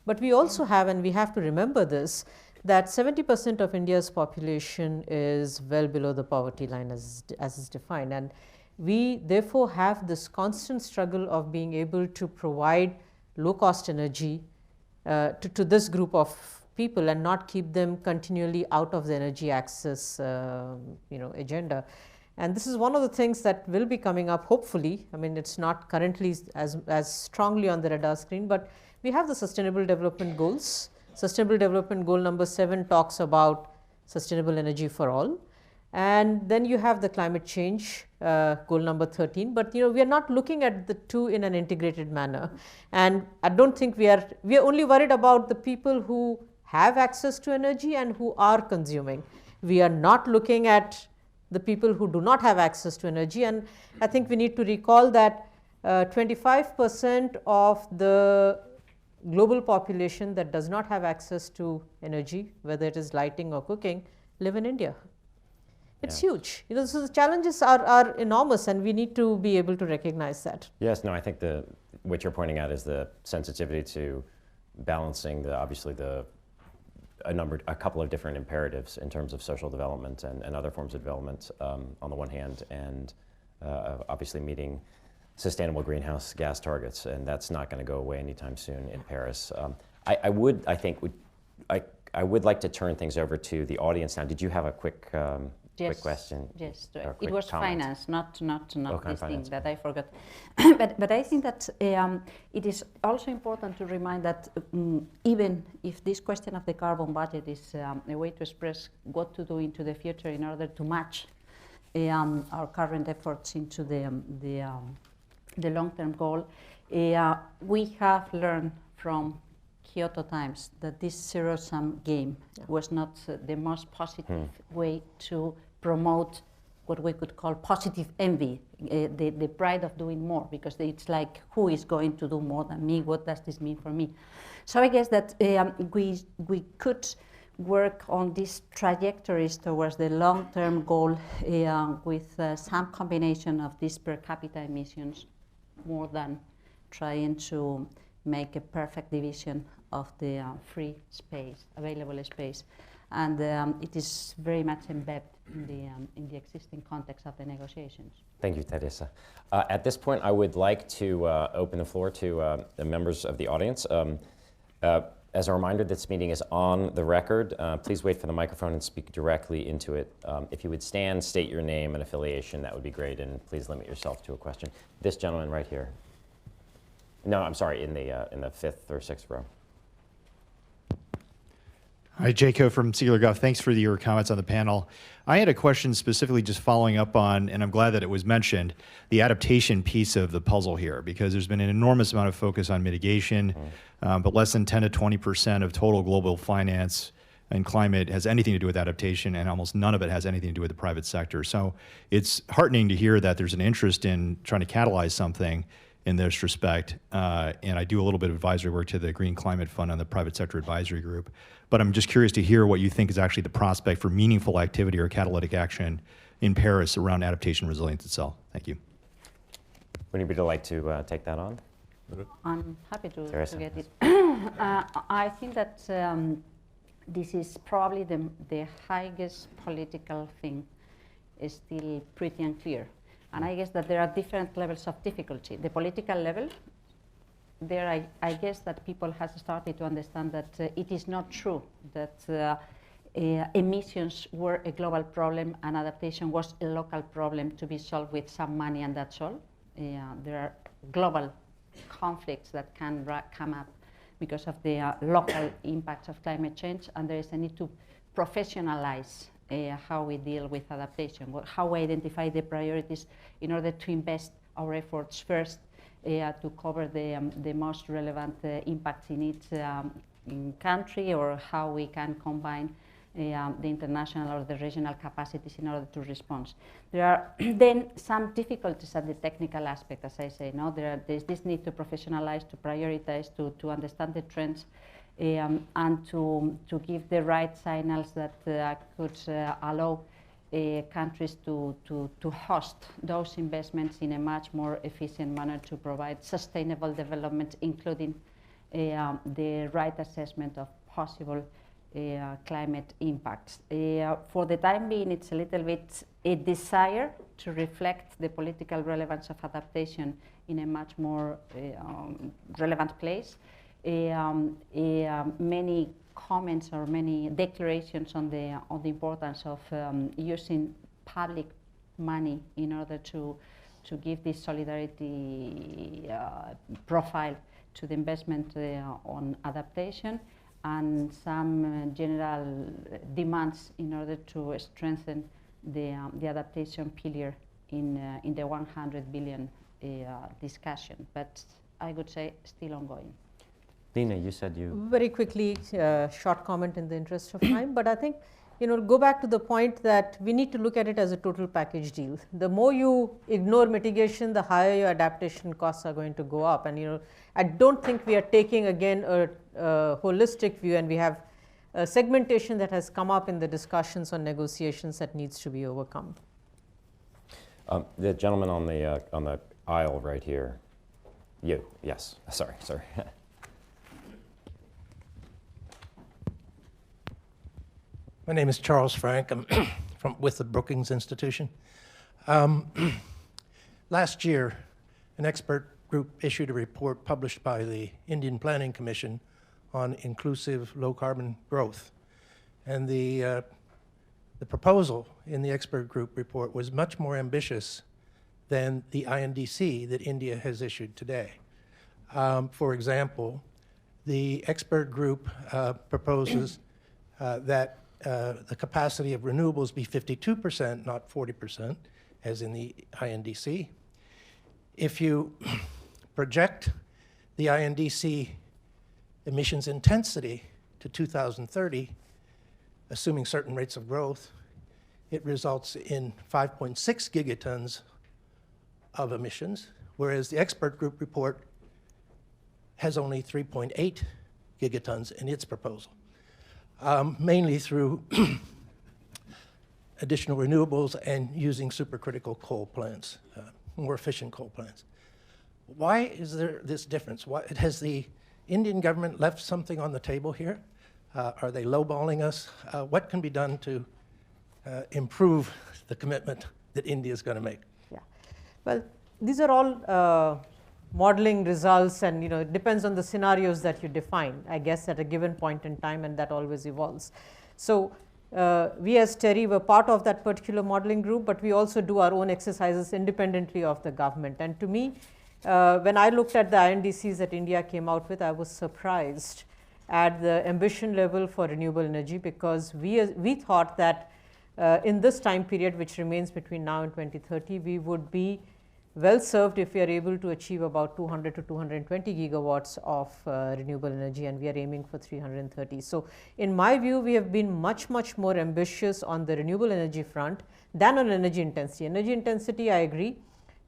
But we also have, and we have to remember this, that 70% of India's population is well below the poverty line as is defined. And we therefore have this constant struggle of being able to provide low cost energy to this group of people and not keep them continually out of the energy access agenda. And this is one of the things that will be coming up, hopefully. I mean, it's not currently as strongly on the radar screen, but we have the Sustainable Development Goals. Sustainable Development Goal number 7 talks about sustainable energy for all. And then you have the climate change goal number 13. But we are not looking at the two in an integrated manner. And I don't think we are only worried about the people who have access to energy and who are consuming. We are not looking at the people who do not have access to energy. And I think we need to recall that 25% of the global population that does not have access to energy, whether it is lighting or cooking, live in India. It's huge. So the challenges are enormous, and we need to be able to recognize that. Yes, no, I think what you're pointing out is the sensitivity to balancing a couple of different imperatives in terms of social development and other forms of development on the one hand, and obviously meeting sustainable greenhouse gas targets, and that's not going to go away anytime soon in Paris. I would like to turn things over to the audience now. Did you have a quick question? Yes, Quick it was comment? finance, not this thing finance. that I forgot. but I think that it is also important to remind that even if this question of the carbon budget is a way to express what to do into the future in order to match our current efforts into the long-term goal, we have learned from Kyoto Times that this zero-sum game was not the most positive way to promote what we could call positive envy, the pride of doing more, because it's like, who is going to do more than me? What does this mean for me? So I guess that we could work on these trajectories towards the long-term goal with some combination of these per capita emissions, more than trying to make a perfect division of the free space, available space. And it is very much embedded in the existing context of the negotiations. Thank you, Teresa. At this point, I would like to open the floor to the members of the audience. As a reminder, this meeting is on the record. Please wait for the microphone and speak directly into it. If you would stand, state your name and affiliation, that would be great, and please limit yourself to a question. This gentleman right here. No, I'm sorry, in the fifth or sixth row. Hi, Jay Coe from Sealer Guff. Thanks for your comments on the panel. I had a question specifically just following up on, and I'm glad that it was mentioned, the adaptation piece of the puzzle here, because there's been an enormous amount of focus on mitigation, but less than 10 to 20% of total global finance and climate has anything to do with adaptation, and almost none of it has anything to do with the private sector. So it's heartening to hear that there's an interest in trying to catalyze something in this respect. And I do a little bit of advisory work to the Green Climate Fund on the private sector advisory group. But I'm just curious to hear what you think is actually the prospect for meaningful activity or catalytic action in Paris around adaptation resilience itself. Thank you. Would anybody like to take that on? I'm happy to Teresa. get it. I think that this is probably the highest political thing. Is still pretty unclear. And I guess that there are different levels of difficulty. The political level, there I guess that people have started to understand that it is not true that emissions were a global problem and adaptation was a local problem to be solved with some money and that's all. There are global conflicts that can come up because of the local impacts of climate change, and there is a need to professionalize how we deal with adaptation, how we identify the priorities in order to invest our efforts first to cover the most relevant impacts in each country, or how we can combine the international or the regional capacities in order to respond. There are then some difficulties at the technical aspect, as I say. No, there's this need to professionalize, to prioritize, to understand the trends, and to give the right signals that could allow countries to host those investments in a much more efficient manner to provide sustainable development, including the right assessment of possible climate impacts. For the time being, it's a little bit a desire to reflect the political relevance of adaptation in a much more relevant place. Many comments or many declarations on the importance of using public money in order to give this solidarity profile to the investment on adaptation, and some general demands in order to strengthen the adaptation pillar in the 100 billion discussion, but I would say still ongoing. Lina, you said you... Very quickly, short comment in the interest of time, but I think, go back to the point that we need to look at it as a total package deal. The more you ignore mitigation, the higher your adaptation costs are going to go up. And I don't think we are taking again a holistic view, and we have a segmentation that has come up in the discussions on negotiations that needs to be overcome. The gentleman on the aisle right here. You, yes. Sorry. My name is Charles Frank. I'm with the Brookings Institution. Last year, an expert group issued a report published by the Indian Planning Commission on inclusive low-carbon growth. And the proposal in the expert group report was much more ambitious than the INDC that India has issued today. For example, the expert group proposes that the capacity of renewables be 52%, not 40%, as in the INDC. If you project the INDC emissions intensity to 2030, assuming certain rates of growth, it results in 5.6 gigatons of emissions, whereas the expert group report has only 3.8 gigatons in its proposal. Mainly through additional renewables and using supercritical coal plants, more efficient coal plants. Why is there this difference? Has the Indian government left something on the table here? Are they lowballing us? What can be done to improve the commitment that India is going to make? Yeah, well, these are all modeling results, and it depends on the scenarios that you define, I guess, at a given point in time, and that always evolves. So we as TERI were part of that particular modeling group, but we also do our own exercises independently of the government. And to me, when I looked at the INDCs that India came out with, I was surprised at the ambition level for renewable energy, because we thought that in this time period, which remains between now and 2030, we would be well served if we are able to achieve about 200 to 220 gigawatts of renewable energy, and we are aiming for 330. So in my view, we have been much more ambitious on the renewable energy front than on energy intensity. Energy intensity, I agree.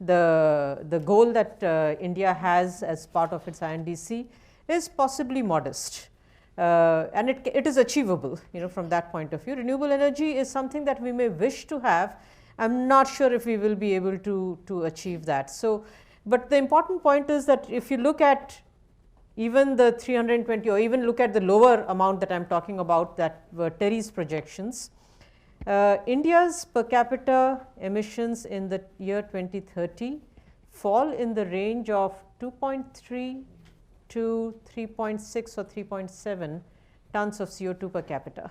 The goal that India has as part of its INDC is possibly modest. And it is achievable, from that point of view. Renewable energy is something that we may wish to have. I'm not sure if we will be able to achieve that. So, but the important point is that if you look at even the 320, or even look at the lower amount that I'm talking about, that were TERI's projections, India's per capita emissions in the year 2030 fall in the range of 2.3 to 3.6 or 3.7 tons of CO2 per capita.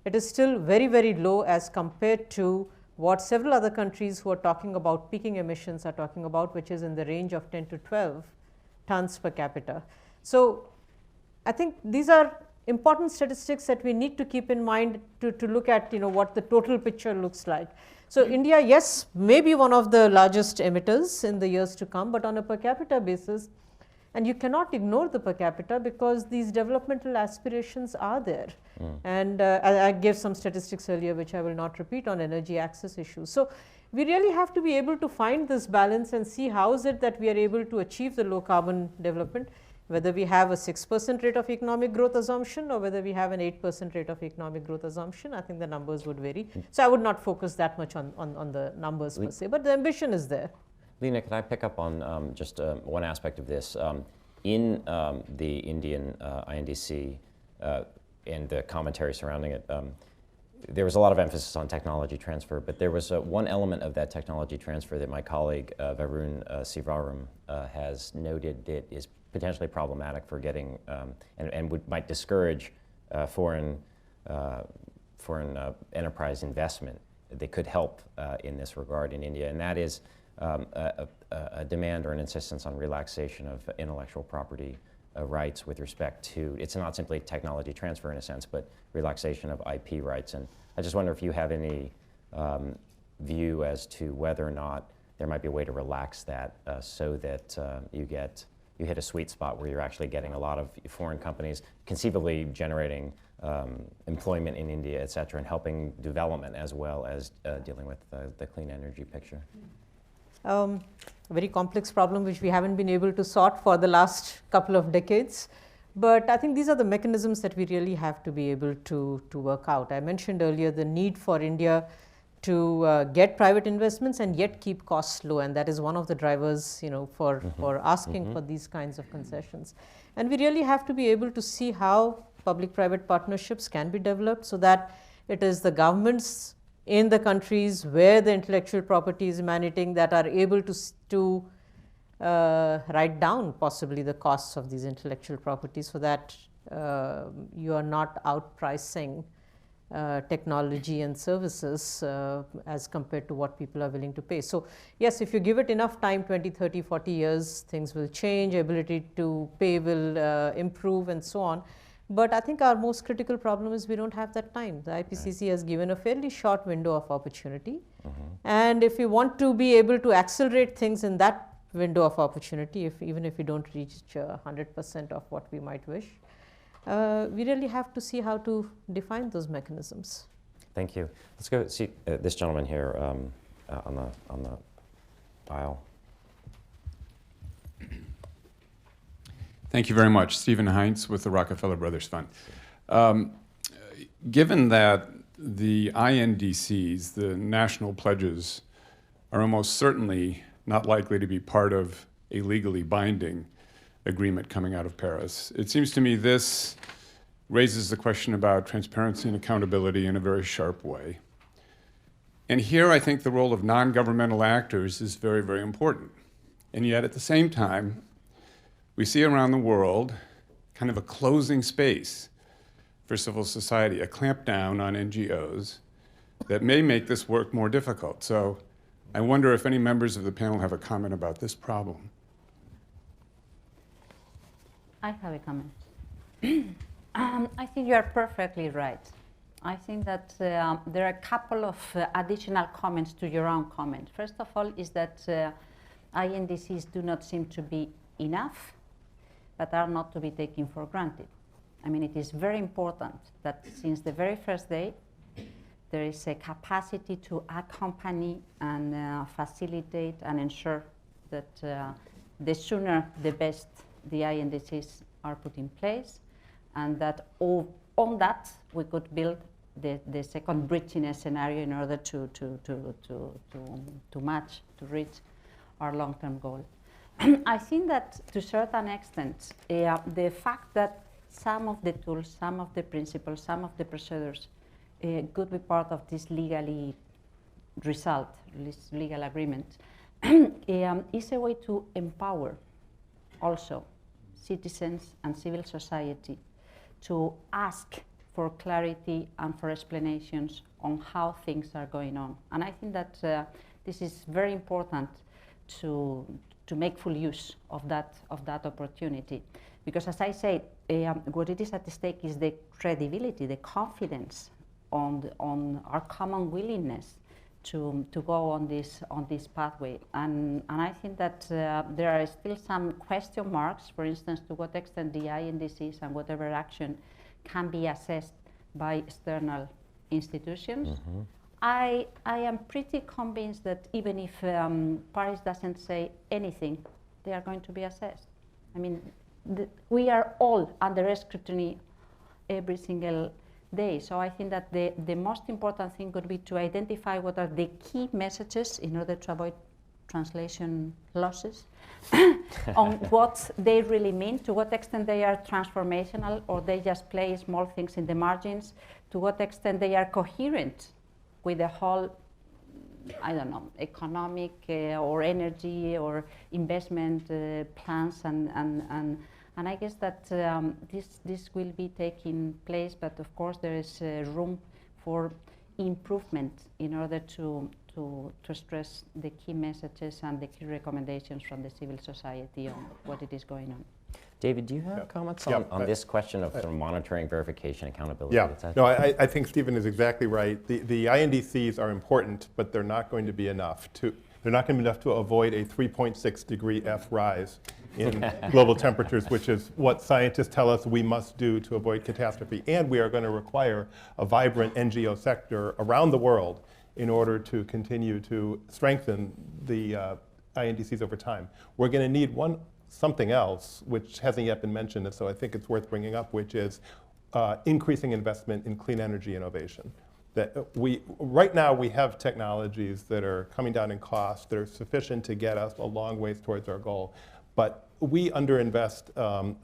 It is still very low as compared to what several other countries who are talking about peaking emissions are talking about, which is in the range of 10 to 12 tons per capita. So I think these are important statistics that we need to keep in mind to look at, what the total picture looks like. So India, yes, may be one of the largest emitters in the years to come, but on a per capita basis, and you cannot ignore the per capita because these developmental aspirations are there. And I gave some statistics earlier, which I will not repeat, on energy access issues. So we really have to be able to find this balance and see how is it that we are able to achieve the low carbon development, whether we have a 6% rate of economic growth assumption or whether we have an 8% rate of economic growth assumption. I think the numbers would vary. So I would not focus that much on the numbers per se, but the ambition is there. Lena, can I pick up on just one aspect of this? In the Indian INDC and the commentary surrounding it, there was a lot of emphasis on technology transfer, but there was one element of that technology transfer that my colleague Varun Sivaram has noted that is potentially problematic for getting and might discourage foreign enterprise investment that could help in this regard in India, and that is a demand or an insistence on relaxation of intellectual property rights with respect to, it's not simply technology transfer in a sense, but relaxation of IP rights. And I just wonder if you have any view as to whether or not there might be a way to relax that so that you hit a sweet spot where you're actually getting a lot of foreign companies conceivably generating employment in India, et cetera, and helping development as well as dealing with the clean energy picture. A very complex problem which we haven't been able to sort for the last couple of decades. But I think these are the mechanisms that we really have to be able to work out. I mentioned earlier the need for India to get private investments and yet keep costs low, and that is one of the drivers, for asking for these kinds of concessions. And we really have to be able to see how public-private partnerships can be developed so that it is the governments in the countries where the intellectual property is emanating that are able to write down possibly the costs of these intellectual properties so that you are not outpricing technology and services as compared to what people are willing to pay. So yes, if you give it enough time, 20, 30, 40 years, things will change, ability to pay will improve and so on. But I think our most critical problem is we don't have that time. The IPCC has given a fairly short window of opportunity. And if we want to be able to accelerate things in that window of opportunity, even if we don't reach 100% of what we might wish, we really have to see how to define those mechanisms. Thank you. Let's go see this gentleman here on the aisle. Thank you very much. Stephen Heinz with the Rockefeller Brothers Fund. Given that the INDCs, the national pledges, are almost certainly not likely to be part of a legally binding agreement coming out of Paris, it seems to me this raises the question about transparency and accountability in a very sharp way. And here I think the role of non-governmental actors is very, very important. And yet at the same time, we see around the world kind of a closing space for civil society, a clampdown on NGOs that may make this work more difficult. So I wonder if any members of the panel have a comment about this problem. I have a comment. I think you are perfectly right. I think that there are a couple of additional comments to your own comment. First of all is that INDCs do not seem to be enough, but are not to be taken for granted. I mean, it is very important that since the very first day, there is a capacity to accompany and facilitate and ensure that the sooner the best the INDCs are put in place, and that on that we could build the second bridge in a scenario in order to match, to reach our long-term goal. I think that to a certain extent, the fact that some of the tools, some of the principles, some of the procedures could be part of this legally result, this legal agreement, is a way to empower also citizens and civil society to ask for clarity and for explanations on how things are going on. And I think that this is very important to to make full use of that opportunity. Because as I said, what it is at stake is the credibility, the confidence on our common willingness to go on this pathway. And I think that there are still some question marks, for instance, to what extent the INDCs and whatever action can be assessed by external institutions. Mm-hmm. I am pretty convinced that even if Paris doesn't say anything, they are going to be assessed. I mean, we are all under scrutiny every single day. So I think that the most important thing would be to identify what are the key messages in order to avoid translation losses on what they really mean, to what extent they are transformational or they just play small things in the margins, to what extent they are coherent with the whole, I don't know, economic or energy or investment plans, and I guess that this will be taking place, but of course there is room for improvement in order to stress the key messages and the key recommendations from the civil society on what it is going on. David, do you have comments on this question of sort of monitoring, verification, accountability? Yeah, et cetera? no, I think Stephen is exactly right. The INDCs are important, but they're not going to be enough to avoid a 3.6 degree F rise in global temperatures, which is what scientists tell us we must do to avoid catastrophe. And we are going to require a vibrant NGO sector around the world in order to continue to strengthen the INDCs over time. We're going to need something else, which hasn't yet been mentioned, and so I think it's worth bringing up, which is increasing investment in clean energy innovation. That right now we have technologies that are coming down in cost, that are sufficient to get us a long ways towards our goal, but we underinvest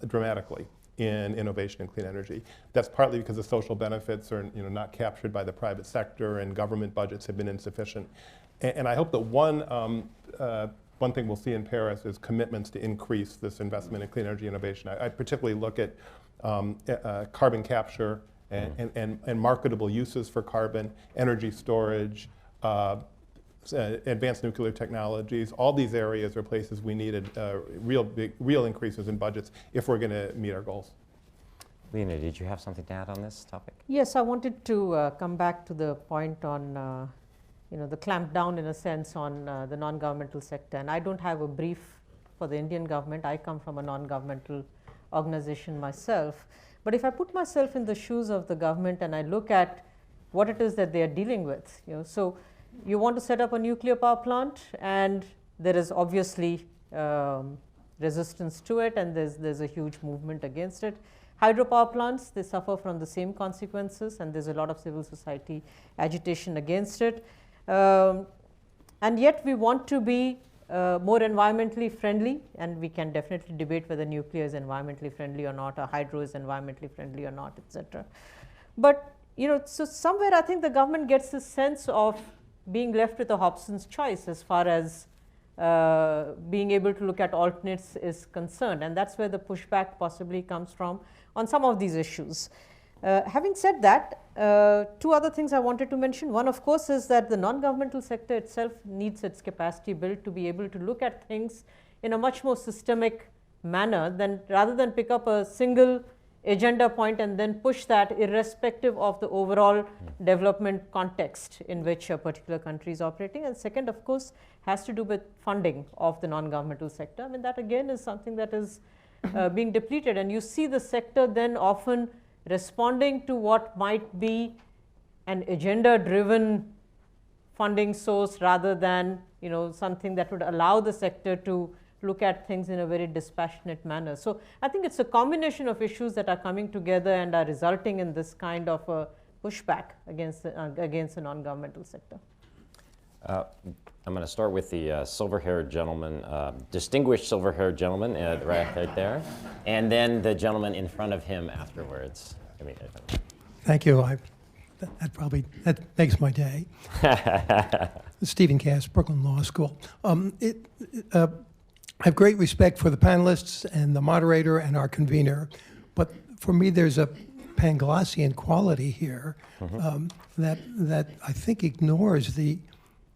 dramatically in innovation and clean energy. That's partly because the social benefits are not captured by the private sector and government budgets have been insufficient. And I hope that one thing we'll see in Paris is commitments to increase this investment in clean energy innovation. I particularly look at carbon capture and marketable uses for carbon, energy storage, advanced nuclear technologies. All these areas are places we needed real increases in budgets if we're going to meet our goals. Lena, did you have something to add on this topic? Yes, I wanted to come back to the point on the clamp down, in a sense, on the non-governmental sector. And I don't have a brief for the Indian government. I come from a non-governmental organization myself. But if I put myself in the shoes of the government and I look at what it is that they are dealing with, so you want to set up a nuclear power plant, and there is obviously resistance to it, and there's a huge movement against it. Hydropower plants, they suffer from the same consequences, and there's a lot of civil society agitation against it. And yet we want to be more environmentally friendly, and we can definitely debate whether nuclear is environmentally friendly or not, or hydro is environmentally friendly or not, etc. But so somewhere I think the government gets this sense of being left with a Hobson's choice as far as being able to look at alternates is concerned, and that's where the pushback possibly comes from on some of these issues. Having said that, two other things I wanted to mention. One, of course, is that the non-governmental sector itself needs its capacity built to be able to look at things in a much more systemic manner, rather than pick up a single agenda point and then push that irrespective of the overall development context in which a particular country is operating. And second, of course, has to do with funding of the non-governmental sector. I mean, that again is something that is being depleted, and you see the sector then often responding to what might be an agenda-driven funding source rather than something that would allow the sector to look at things in a very dispassionate manner. So I think it's a combination of issues that are coming together and are resulting in this kind of a pushback against the non-governmental sector. I'm going to start with the silver-haired gentleman, distinguished silver-haired gentleman right there, and then the gentleman in front of him afterwards. Thank you. That makes my day. Stephen Cass, Brooklyn Law School. I have great respect for the panelists and the moderator and our convener, but for me there's a Panglossian quality here that I think ignores the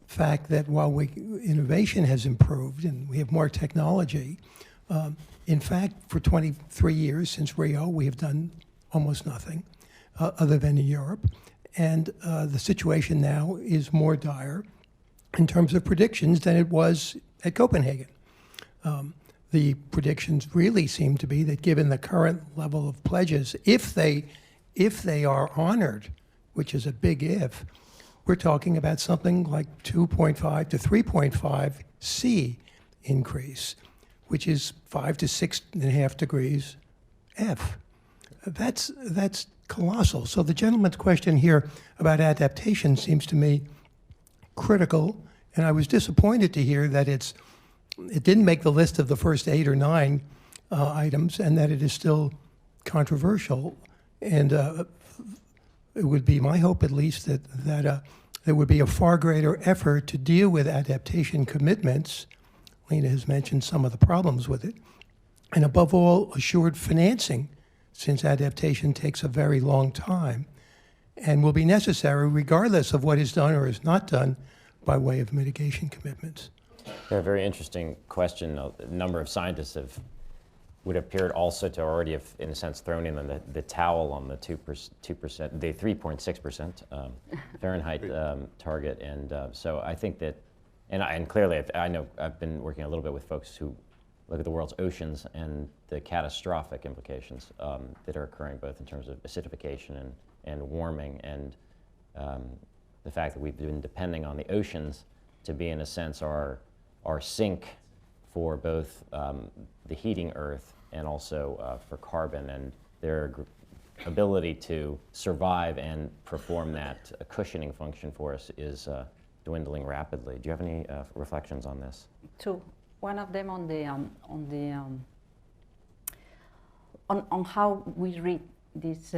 fact that while innovation has improved and we have more technology, in fact, for 23 years since Rio, we have done almost nothing other than in Europe. And the situation now is more dire in terms of predictions than it was at Copenhagen. The predictions really seem to be that given the current level of pledges, if they are honored, which is a big if, we're talking about something like 2.5 to 3.5 C increase, which is 5 to 6.5 degrees F. That's colossal. So the gentleman's question here about adaptation seems to me critical, and I was disappointed to hear that it didn't make the list of the first 8 or 9 items, and that it is still controversial. And it would be my hope, at least, that there would be a far greater effort to deal with adaptation commitments. Lena has mentioned some of the problems with it. And above all, assured financing, since adaptation takes a very long time and will be necessary regardless of what is done or is not done by way of mitigation commitments. Yeah, very interesting question. A number of scientists would have appeared also to already have, in a sense, thrown in the towel on the 2%, the 3.6% Fahrenheit target. And so I think that, and clearly I know I've been working a little bit with folks who look at the world's oceans and the catastrophic implications that are occurring both in terms of acidification and warming, and the fact that we've been depending on the oceans to be, in a sense, our sink for both the heating Earth and also for carbon, and their ability to survive and perform that cushioning function for us is dwindling rapidly. Do you have any reflections on this? Two. One of them on how we read this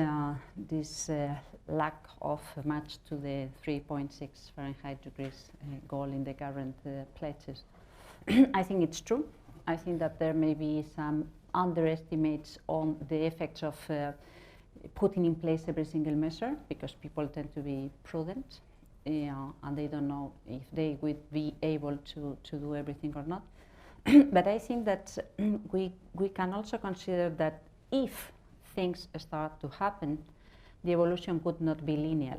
lack of match to the 3.6 Fahrenheit degrees goal in the current pledges. I think it's true. I think that there may be some underestimates on the effects of putting in place every single measure, because people tend to be prudent and they don't know if they would be able to do everything or not. But I think that we can also consider that if things start to happen, the evolution would not be linear.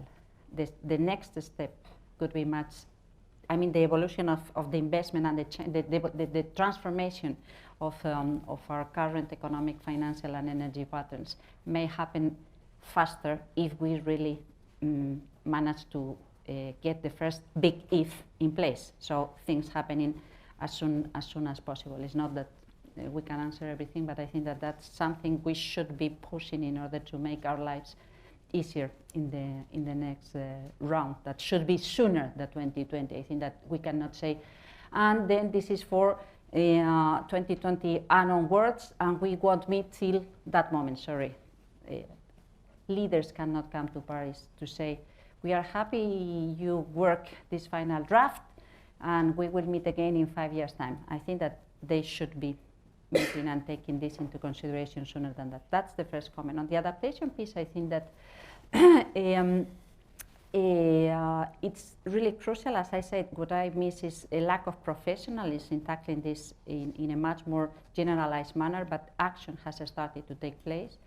The next step could be much, I mean, the evolution of the investment and the transformation of our current economic, financial, and energy patterns may happen faster if we really manage to get the first big if in place. So things happening as soon as possible. It's not that we can answer everything, but I think that that's something we should be pushing in order to make our lives easier in the next round. That should be sooner than 2020. I think that we cannot say, and then this is for 2020 and onwards, and we won't meet till that moment. Sorry. Leaders cannot come to Paris to say, we are happy you work this final draft, and we will meet again in 5 years' time. I think that they should be meeting and taking this into consideration sooner than that. That's the first comment. On the adaptation piece, I think that it's really crucial. As I said, what I miss is a lack of professionalism in tackling this in a much more generalized manner, but action has started to take place.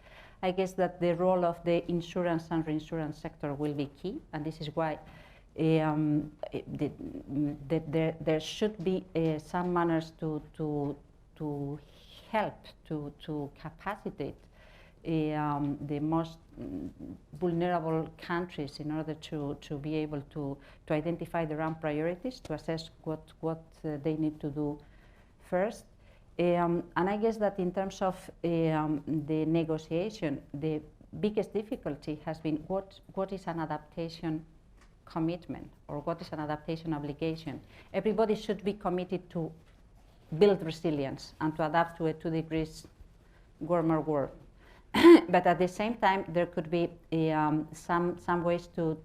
I guess that the role of the insurance and reinsurance sector will be key, and this is why there should be some manners to help to capacitate the most vulnerable countries in order to be able to identify their own priorities, to assess what they need to do first. And I guess that in terms of the negotiation, the biggest difficulty has been what is an adaptation commitment, or what is an adaptation obligation. Everybody should be committed to build resilience and to adapt to a 2 degrees warmer world. But at the same time, there could be some ways to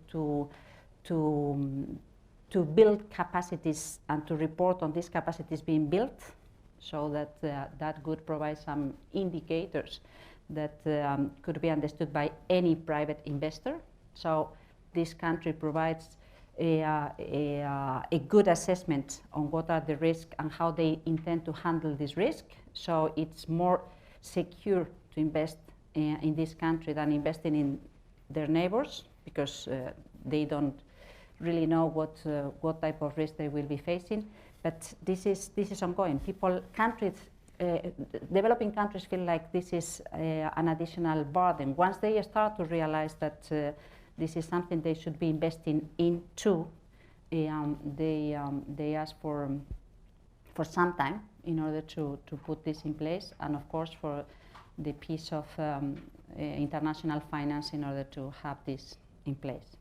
build capacities and to report on these capacities being built, so that that could provide some indicators that could be understood by any private investor. So this country provides a good assessment on what are the risks and how they intend to handle this risk. So it's more secure to invest in this country than investing in their neighbors, because they don't really know what type of risk they will be facing. But this is ongoing. Developing countries feel like this is an additional burden. Once they start to realize that this is something they should be investing into, they ask for some time in order to put this in place, and of course for the piece of international finance in order to have this in place.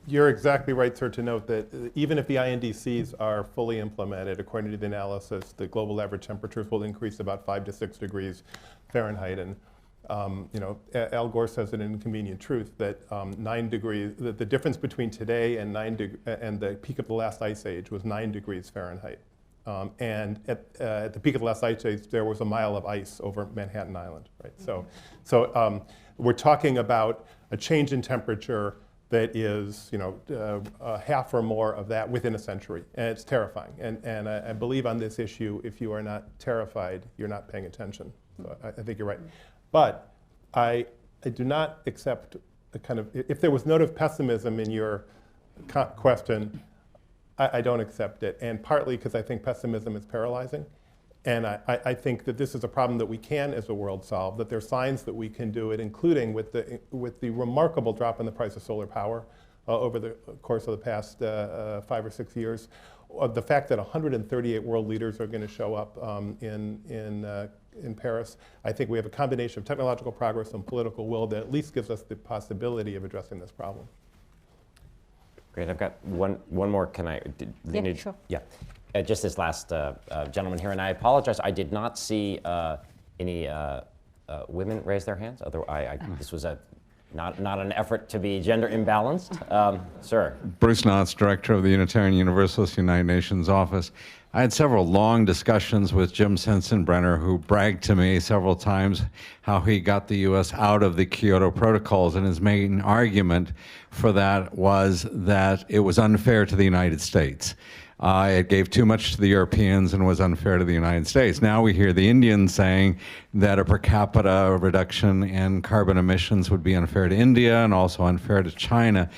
You're exactly right, sir, to note that even if the INDCs are fully implemented, according to the analysis, the global average temperatures will increase about 5 to 6 degrees Fahrenheit. And Al Gore says it in Inconvenient Truth that 9 degrees, that the difference between today and the peak of the last ice age was 9 degrees Fahrenheit. And at the peak of the last ice age, there was a mile of ice over Manhattan Island, right? So we're talking about a change in temperature that is, half or more of that within a century, and it's terrifying. And I believe on this issue, if you are not terrified, you're not paying attention. So I think you're right. But I do not accept the kind of, if there was note of pessimism in your question, I don't accept it, and partly because I think pessimism is paralyzing. And I think that this is a problem that we can, as a world, solve, that there are signs that we can do it, including with the remarkable drop in the price of solar power over the course of the past 5 or 6 years. The fact that 138 world leaders are going to show up in Paris. I think we have a combination of technological progress and political will that at least gives us the possibility of addressing this problem. Great. I've got one more. Can I? Yeah, sure. Yeah. Just this last gentleman here, and I apologize, I did not see any women raise their hands. This was not an effort to be gender imbalanced. Sir. Bruce Knotts, Director of the Unitarian Universalist United Nations Office. I had several long discussions with Jim Sensenbrenner, who bragged to me several times how he got the U.S. out of the Kyoto Protocols, and his main argument for that was that it was unfair to the United States. It gave too much to the Europeans and was unfair to the United States. Now we hear the Indians saying that a per capita reduction in carbon emissions would be unfair to India and also unfair to China.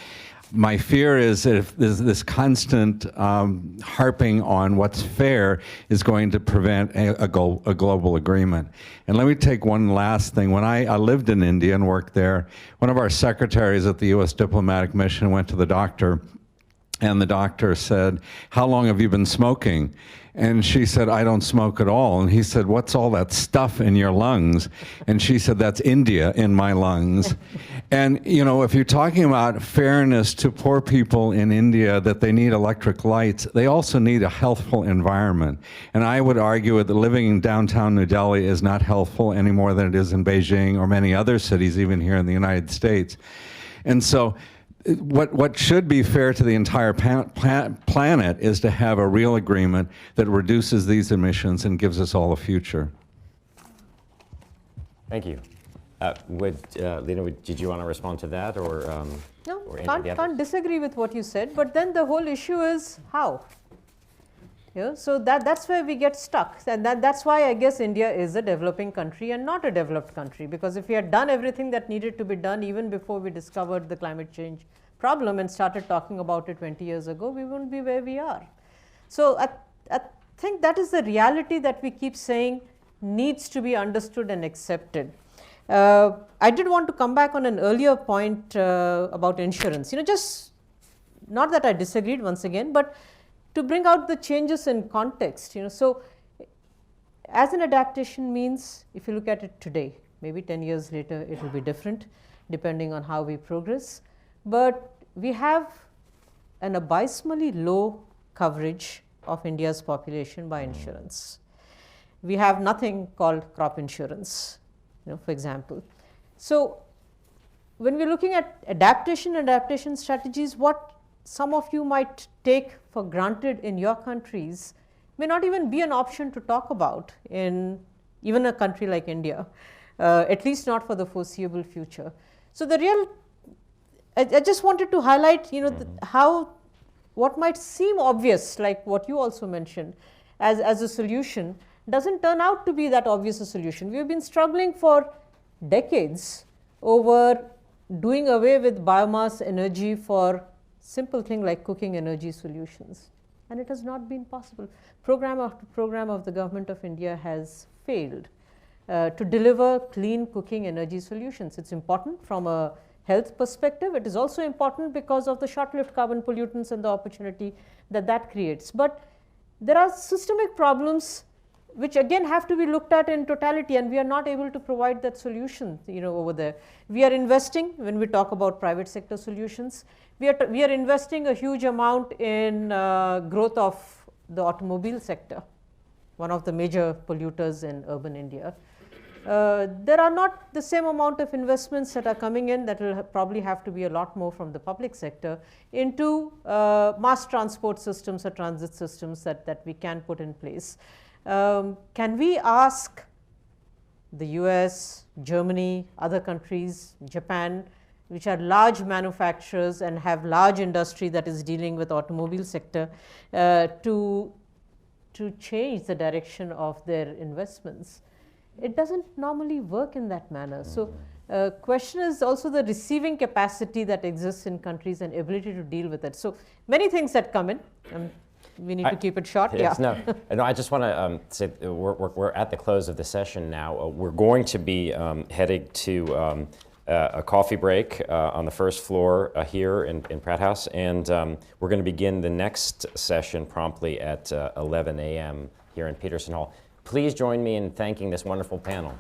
My fear is that if this constant harping on what's fair is going to prevent a global agreement. And let me take one last thing. When I lived in India and worked there, one of our secretaries at the U.S. diplomatic mission went to the doctor, and the doctor said, "How long have you been smoking?" And she said, "I don't smoke at all." And he said, "What's all that stuff in your lungs?" And she said, "That's India in my lungs." And, if you're talking about fairness to poor people in India, that they need electric lights, they also need a healthful environment. And I would argue that living in downtown New Delhi is not healthful any more than it is in Beijing or many other cities, even here in the United States. And so, what should be fair to the entire planet is to have a real agreement that reduces these emissions and gives us all a future. Thank you. Lena, did you want to respond to that, or No, or any of the can't others? disagree with what you said, but then the whole issue is how. So that's where we get stuck, and that's why I guess India is a developing country and not a developed country, because if we had done everything that needed to be done even before we discovered the climate change problem and started talking about it 20 years ago, we wouldn't be where we are. So I think that is the reality that we keep saying needs to be understood and accepted. I did want to come back on an earlier point about insurance. Just not that I disagreed once again, but to bring out the changes in context. So as an adaptation means, if you look at it today, maybe 10 years later it will be different depending on how we progress. But we have an abysmally low coverage of India's population by insurance. We have nothing called crop insurance, for example. So when we're looking at adaptation strategies, what some of you might take for granted in your countries may not even be an option to talk about in even a country like India, at least not for the foreseeable future. So the real I just wanted to highlight, how what might seem obvious, like what you also mentioned, as a solution, doesn't turn out to be that obvious a solution. We've been struggling for decades over doing away with biomass energy for simple thing like cooking energy solutions, and it has not been possible. Program after program of the government of India has failed to deliver clean cooking energy solutions. It's important from a health perspective. It is also important because of the short-lived carbon pollutants and the opportunity that that creates. But there are systemic problems which again have to be looked at in totality, and we are not able to provide that solution over there. We are investing, when we talk about private sector solutions, we are investing a huge amount in growth of the automobile sector, one of the major polluters in urban India. There are not the same amount of investments that are coming in. That will probably have to be a lot more from the public sector into mass transport systems or transit systems that we can put in place. Can we ask the US, Germany, other countries, Japan, which are large manufacturers and have large industry that is dealing with automobile sector, to change the direction of their investments? It doesn't normally work in that manner. So question is also the receiving capacity that exists in countries and ability to deal with it. So many things that come in. We need to keep it short. Yes, yeah. No, I just want to say we're at the close of the session now. We're going to be heading to a coffee break on the first floor here in Pratt House, and we're going to begin the next session promptly at 11 a.m. here in Peterson Hall. Please join me in thanking this wonderful panel.